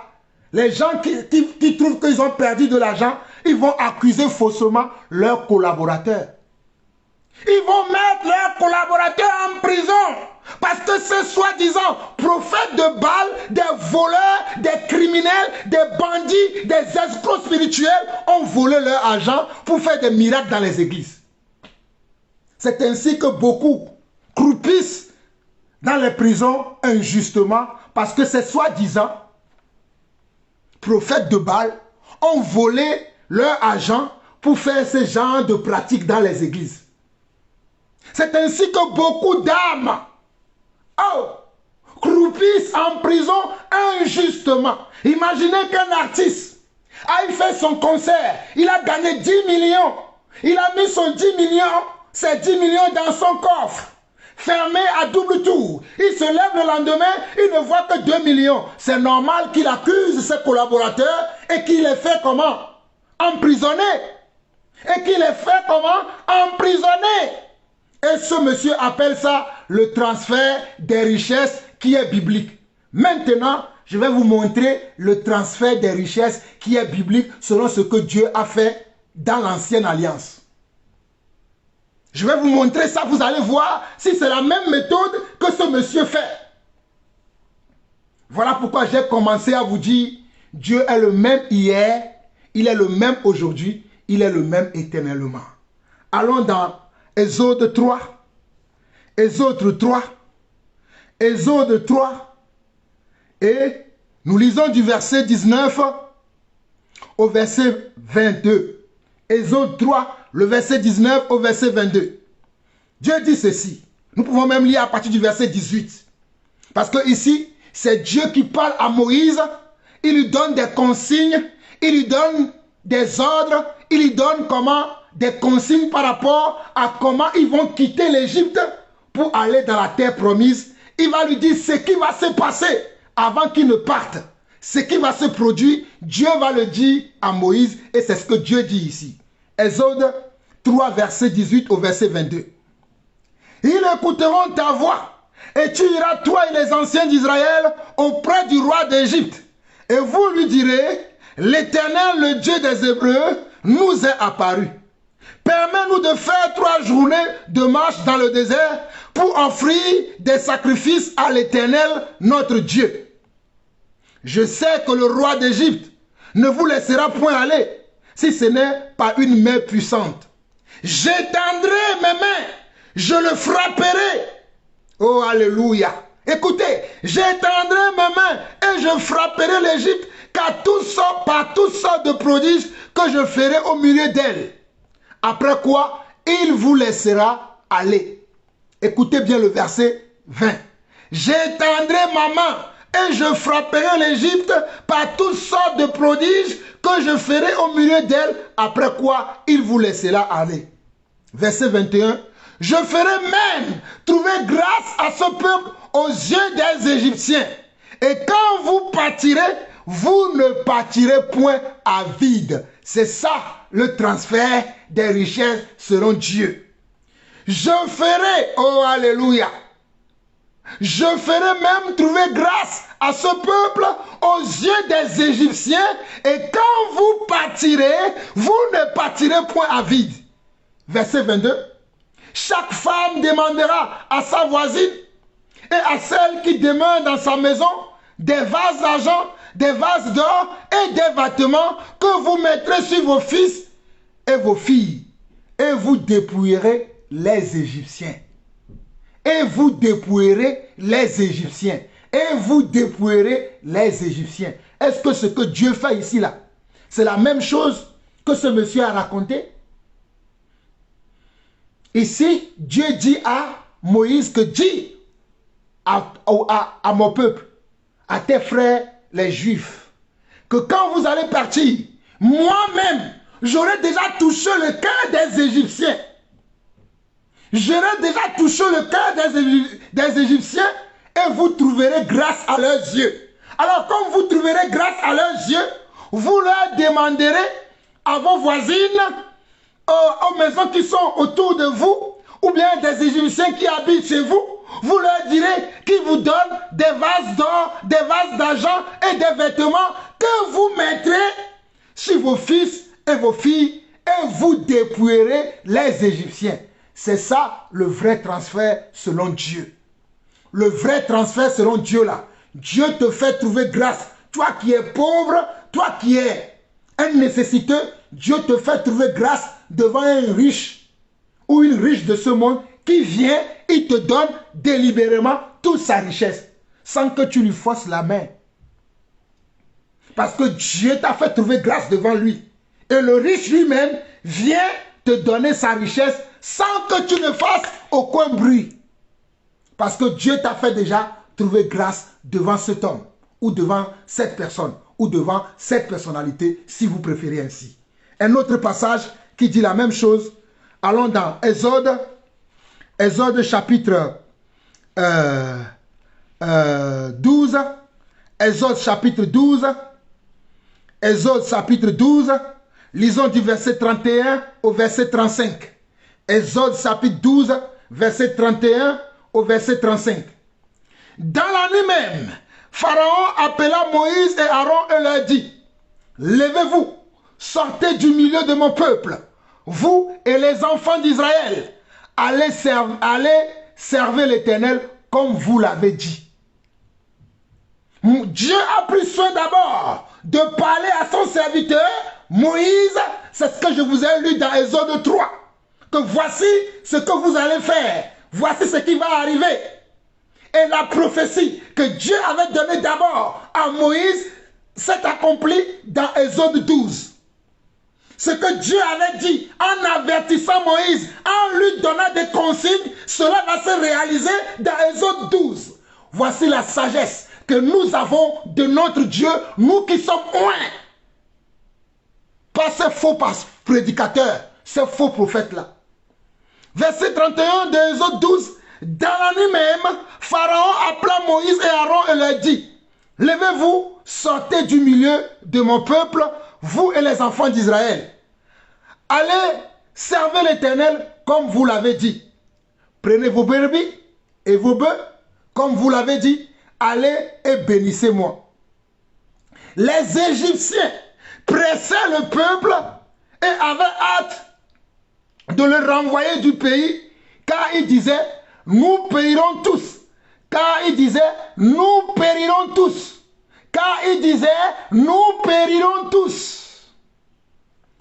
[SPEAKER 1] les gens qui trouvent qu'ils ont perdu de l'argent, ils vont accuser faussement leurs collaborateurs. Ils vont mettre leurs collaborateurs en prison. Parce que ces soi-disant prophètes de Baal, des voleurs, des criminels, des bandits, des escrocs spirituels ont volé leur argent pour faire des miracles dans les églises. C'est ainsi que beaucoup croupissent dans les prisons injustement parce que ces soi-disant prophètes de Baal ont volé leur argent pour faire ce genre de pratiques dans les églises. C'est ainsi que beaucoup d'âmes croupissent en prison injustement. Imaginez qu'un artiste a fait son concert, il a gagné 10 millions, il a mis son 10 millions, ces 10 millions dans son coffre, fermé à double tour. Il se lève le lendemain, il ne voit que 2 millions. C'est normal qu'il accuse ses collaborateurs et qu'il les fait comment? Emprisonner. Et qu'il les fait comment? Emprisonner. Et ce monsieur appelle ça le transfert des richesses qui est biblique. Maintenant, je vais vous montrer le transfert des richesses qui est biblique selon ce que Dieu a fait dans l'ancienne alliance. Je vais vous montrer ça, vous allez voir si c'est la même méthode que ce monsieur fait. Voilà pourquoi j'ai commencé à vous dire, Dieu est le même hier, il est le même aujourd'hui, il est le même éternellement. Allons dans Exode 3, Exode 3, Exode 3, et nous lisons du verset 19 au verset 22. Exode 3, le verset 19 au verset 22. Dieu dit ceci. Nous pouvons même lire à partir du verset 18. Parce que ici, c'est Dieu qui parle à Moïse. Il lui donne des consignes, il lui donne des ordres, il lui donne comment des consignes par rapport à comment ils vont quitter l'Égypte pour aller dans la terre promise. Il va lui dire ce qui va se passer avant qu'il ne parte. Ce qui va se produire, Dieu va le dire à Moïse et c'est ce que Dieu dit ici. Exode 3, verset 18 au verset 22. Ils écouteront ta voix et tu iras, toi et les anciens d'Israël, auprès du roi d'Égypte. Et vous lui direz, l'Éternel, le Dieu des Hébreux, nous est apparu. Permets-nous de faire 3 journées de marche dans le désert pour offrir des sacrifices à l'Éternel, notre Dieu. Je sais que le roi d'Égypte ne vous laissera point aller, si ce n'est pas une main puissante. J'étendrai mes mains, je le frapperai. Oh, alléluia. Écoutez, j'étendrai mes mains et je frapperai l'Égypte par toutes sortes de prodiges que je ferai au milieu d'elle. Après quoi, il vous laissera aller. Écoutez bien le verset 20. J'étendrai ma main et je frapperai l'Égypte par toutes sortes de prodiges que je ferai au milieu d'elle, après quoi il vous laissera aller. Verset 21. Je ferai même trouver grâce à ce peuple aux yeux des Égyptiens. Et quand vous partirez, vous ne partirez point à vide. C'est ça le transfert des richesses selon Dieu. Je ferai, oh alléluia, je ferai même trouver grâce à ce peuple aux yeux des Égyptiens, et quand vous partirez, vous ne partirez point à vide. Verset 22. Chaque femme demandera à sa voisine et à celle qui demeure dans sa maison des vases d'argent, des vases d'or et des vêtements que vous mettrez sur vos fils et vos filles, et vous dépouillerez les Égyptiens. Et vous dépouillerez les Égyptiens. Et vous dépouillerez les Égyptiens. Est-ce que ce que Dieu fait ici, là, c'est la même chose que ce monsieur a raconté? Ici, Dieu dit à Moïse que dis à mon peuple, à tes frères les Juifs, que quand vous allez partir, moi-même, j'aurai déjà touché le cœur des Égyptiens. J'aurai déjà touché le cœur des Égyptiens, et vous trouverez grâce à leurs yeux. Alors, comme vous trouverez grâce à leurs yeux, vous leur demanderez à vos voisines, aux maisons qui sont autour de vous, ou bien des Égyptiens qui habitent chez vous, vous leur direz qu'ils vous donnent des vases d'or, des vases d'argent et des vêtements que vous mettrez sur vos fils et vos filles, et vous dépouillerez les Égyptiens. C'est ça le vrai transfert selon Dieu. Le vrai transfert selon Dieu là. Dieu te fait trouver grâce. Toi qui es pauvre, toi qui es un nécessiteux, Dieu te fait trouver grâce devant un riche ou une riche de ce monde qui vient, il te donne délibérément toute sa richesse sans que tu lui forces la main. Parce que Dieu t'a fait trouver grâce devant lui. Et le riche lui-même vient te donner sa richesse sans que tu ne fasses aucun bruit. Parce que Dieu t'a fait déjà trouver grâce devant cet homme, ou devant cette personne, ou devant cette personnalité, si vous préférez ainsi. Un autre passage qui dit la même chose. Allons dans Exode, chapitre 12. Exode chapitre 12. Exode chapitre 12. Lisons du verset 31 au verset 35. Exode chapitre 12, verset 31 au verset 35. Dans la nuit même, Pharaon appela Moïse et Aaron et leur dit, levez-vous, sortez du milieu de mon peuple, vous et les enfants d'Israël, allez servir l'Éternel comme vous l'avez dit. Dieu a pris soin d'abord de parler à son serviteur Moïse. C'est ce que je vous ai lu dans Exode 3. Que voici ce que vous allez faire. Voici ce qui va arriver. Et la prophétie que Dieu avait donnée d'abord à Moïse s'est accomplie dans Exode 12. Ce que Dieu avait dit en avertissant Moïse, en lui donnant des consignes, cela va se réaliser dans Exode 12. Voici la sagesse que nous avons de notre Dieu, nous qui sommes oints. Pas ces faux prédicateurs, ces faux prophètes-là. Verset 31 de Exode 12. Dans la nuit même, Pharaon appela Moïse et Aaron et leur dit, levez-vous, sortez du milieu de mon peuple, vous et les enfants d'Israël. Allez servir l'Éternel comme vous l'avez dit. Prenez vos brebis et vos bœufs comme vous l'avez dit. Allez et bénissez-moi. Les Égyptiens pressaient le peuple et avaient hâte de le renvoyer du pays, car ils disaient, nous périrons tous. Car ils disaient, nous périrons tous. Car ils disaient, nous périrons tous.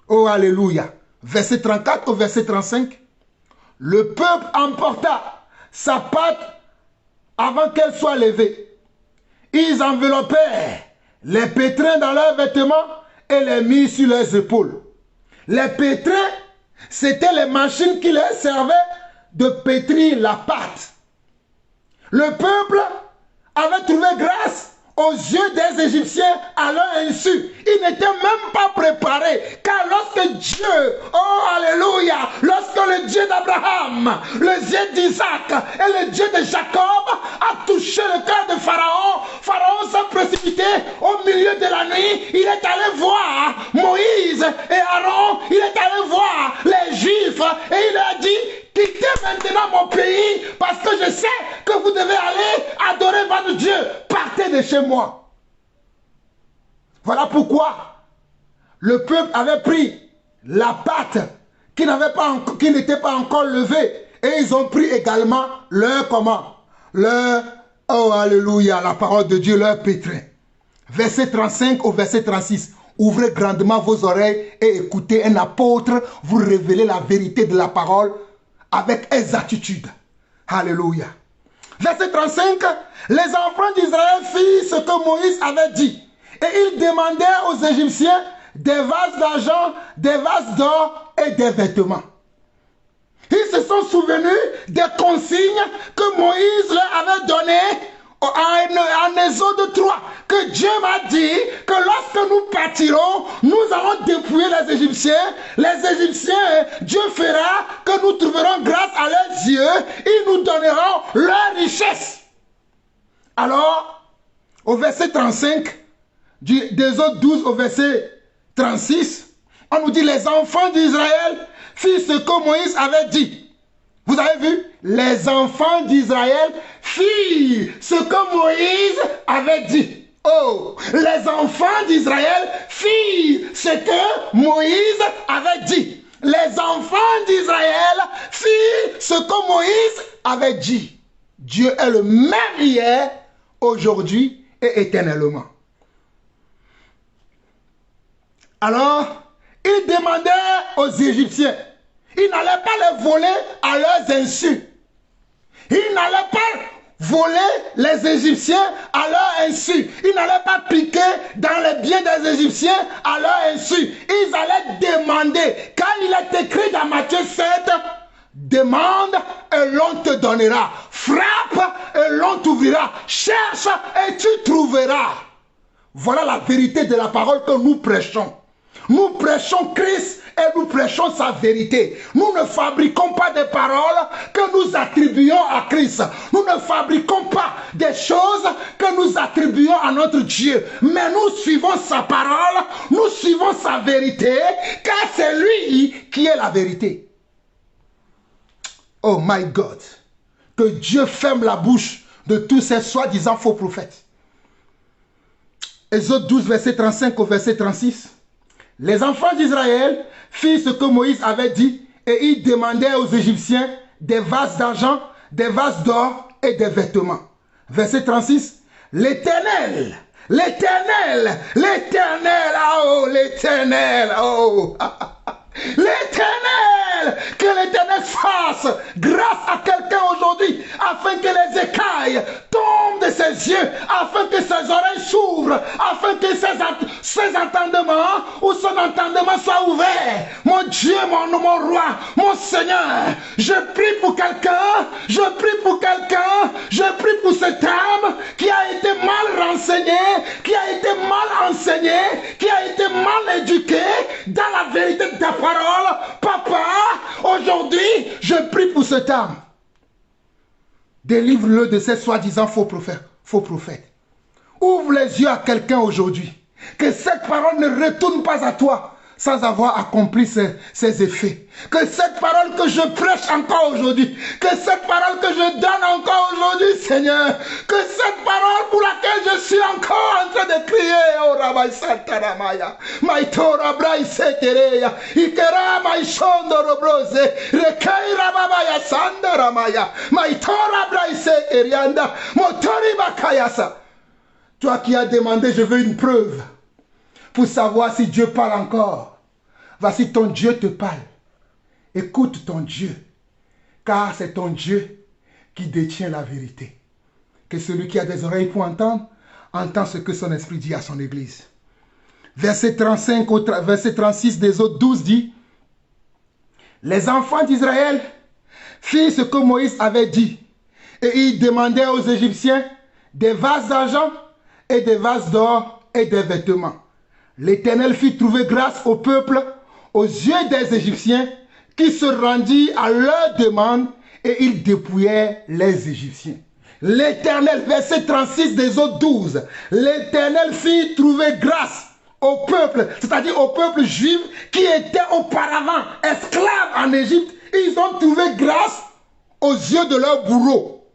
[SPEAKER 1] Oh, alléluia. Verset 34 au verset 35. Le peuple emporta sa pâte avant qu'elle soit levée. Ils enveloppèrent les pétrins dans leurs vêtements et les mirent sur leurs épaules. Les pétrins, c'était les machines qui leur servaient de pétrir la pâte. Le peuple avait trouvé grâce aux yeux des Égyptiens à leur insu. Ils n'étaient même pas préparés. Car lorsque Dieu, oh alléluia, lorsque le Dieu d'Abraham, le Dieu d'Isaac et le Dieu de Jacob a touché le cœur de Pharaon, Pharaon s'est précipité au milieu de la nuit. Il est allé voir Moïse et Aaron. Il est allé voir les Juifs et il a dit, quittez maintenant mon pays parce que je sais que vous devez aller adorer votre Dieu. Partez de chez moi. Voilà pourquoi le peuple avait pris la pâte qui n'était pas encore levée et ils ont pris également leur comment? Leur, oh alléluia, la parole de Dieu, leur pétrin. Verset 35 au verset 36. Ouvrez grandement vos oreilles et écoutez un apôtre vous révéler la vérité de la parole avec exactitude. Alléluia. Verset 35. Les enfants d'Israël firent ce que Moïse avait dit. Et ils demandèrent aux Égyptiens des vases d'argent, des vases d'or et des vêtements. Ils se sont souvenus des consignes que Moïse leur avait données en Exode 3, que Dieu m'a dit que lorsque nous partirons, nous allons dépouiller les Égyptiens. Les Égyptiens, Dieu fera que nous trouverons grâce à leurs yeux, ils nous donneront leur richesse. Alors, au verset 35, d'Exode 12 au verset 36, on nous dit les enfants d'Israël firent ce que Moïse avait dit. Vous avez vu? Les enfants d'Israël firent ce que Moïse avait dit. Oh, les enfants d'Israël firent ce que Moïse avait dit. Les enfants d'Israël firent ce que Moïse avait dit. Dieu est le même hier, aujourd'hui et éternellement. Alors, il demandait aux Égyptiens, ils n'allaient pas les voler à leurs insus. Ils n'allaient pas voler les Égyptiens à leur insu. Ils n'allaient pas piquer dans les biens des Égyptiens à leur insu. Ils allaient demander. Car il est écrit dans Matthieu 7, demande et l'on te donnera. Frappe et l'on t'ouvrira. Cherche et tu trouveras. Voilà la vérité de la parole que nous prêchons. Nous prêchons Christ et nous prêchons sa vérité. Nous ne fabriquons pas des paroles que nous attribuons à Christ. Nous ne fabriquons pas des choses que nous attribuons à notre Dieu. Mais nous suivons sa parole, nous suivons sa vérité, car c'est lui qui est la vérité. Oh my God, que Dieu ferme la bouche de tous ces soi-disant faux prophètes. Exode 12, verset 35 au verset 36. Les enfants d'Israël firent ce que Moïse avait dit et ils demandaient aux Égyptiens des vases d'argent, des vases d'or et des vêtements. Verset 36. L'Éternel, l'Éternel, l'Éternel, oh l'Éternel, oh l'Éternel, que l'Éternel fasse grâce à quelqu'un aujourd'hui, afin que les écailles tombent de ses yeux, afin que ses oreilles s'ouvrent, afin que ses entendements ou son entendement soit ouvert. Mon Dieu, mon roi, mon Seigneur, je prie pour quelqu'un, je prie pour quelqu'un, je prie pour cette âme qui a été mal renseignée, qui a été mal enseignée, qui a été mal éduquée dans la vérité de ta parole. Papa, aujourd'hui, je prie pour cette âme. Délivre-le de ces soi-disant faux prophètes. Ouvre les yeux à quelqu'un aujourd'hui. Que cette parole ne retourne pas à toi sans avoir accompli ses effets. Que cette parole que je prêche encore aujourd'hui, que cette parole que je donne encore aujourd'hui, Seigneur, que cette parole pour laquelle je suis encore en train de crier, oh Rabbi Santaramaya, Maitora Brai Setereya, Ikera Maishondo Robrose, Rekai Rababaya Sandaramaya, Maitora Brai Seterianda, Motori Bakayasa. Toi qui as demandé, je veux une preuve pour savoir si Dieu parle encore. Voici ton Dieu te parle. Écoute ton Dieu, car c'est ton Dieu qui détient la vérité. Que celui qui a des oreilles pour entendre, entend ce que son esprit dit à son église. Verset 35 au verset 36 d'Exode 12 dit, les enfants d'Israël firent ce que Moïse avait dit, et ils demandaient aux Égyptiens des vases d'argent et des vases d'or et des vêtements. L'Éternel fit trouver grâce au peuple aux yeux des Égyptiens qui se rendirent à leur demande et ils dépouillaient les Égyptiens. L'Éternel, verset 36 d'Exode 12, l'Éternel fit trouver grâce au peuple, c'est-à-dire au peuple juif qui était auparavant esclave en Égypte Ils ont trouvé grâce aux yeux de leur bourreau.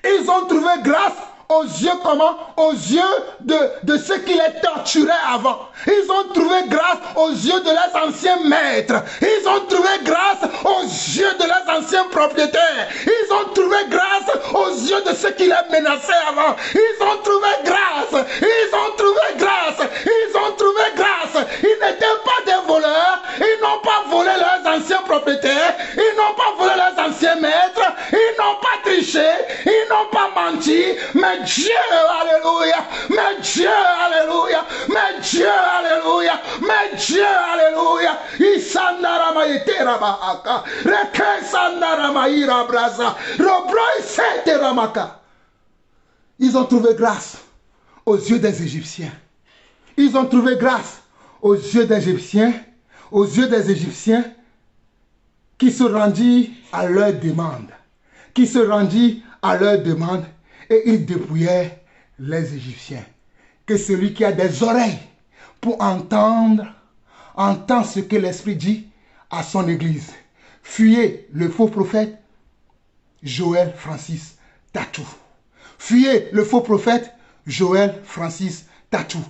[SPEAKER 1] Ils ont trouvé grâce aux yeux comment? Aux yeux de ceux qui les torturaient avant. Ils ont trouvé grâce aux yeux de leurs anciens maîtres. Ils ont trouvé grâce aux yeux de leurs anciens propriétaires. Ils ont trouvé grâce aux yeux de ceux qui les menaçaient avant. Ils ont trouvé grâce. Ils ont trouvé grâce. Ils ont trouvé grâce. Ils n'étaient pas des voleurs. Ils n'ont pas volé leurs anciens propriétaires. Ils n'ont pas volé leurs anciens maîtres. Ils n'ont pas triché. Ils n'ont pas menti. Mais Dieu, alléluia, mais Dieu, alléluia, mais Dieu, alléluia, mais Dieu, alléluia. Ils ont trouvé grâce aux yeux des Égyptiens. Ils ont trouvé grâce aux yeux des Égyptiens, qui se rendirent à leur demande, et ils dépouillaient les Égyptiens. Que celui qui a des oreilles pour entendre, entend ce que l'Esprit dit à son Église. Fuyez le faux prophète Joël Francis Tatou. Fuyez le faux prophète Joël Francis Tatou.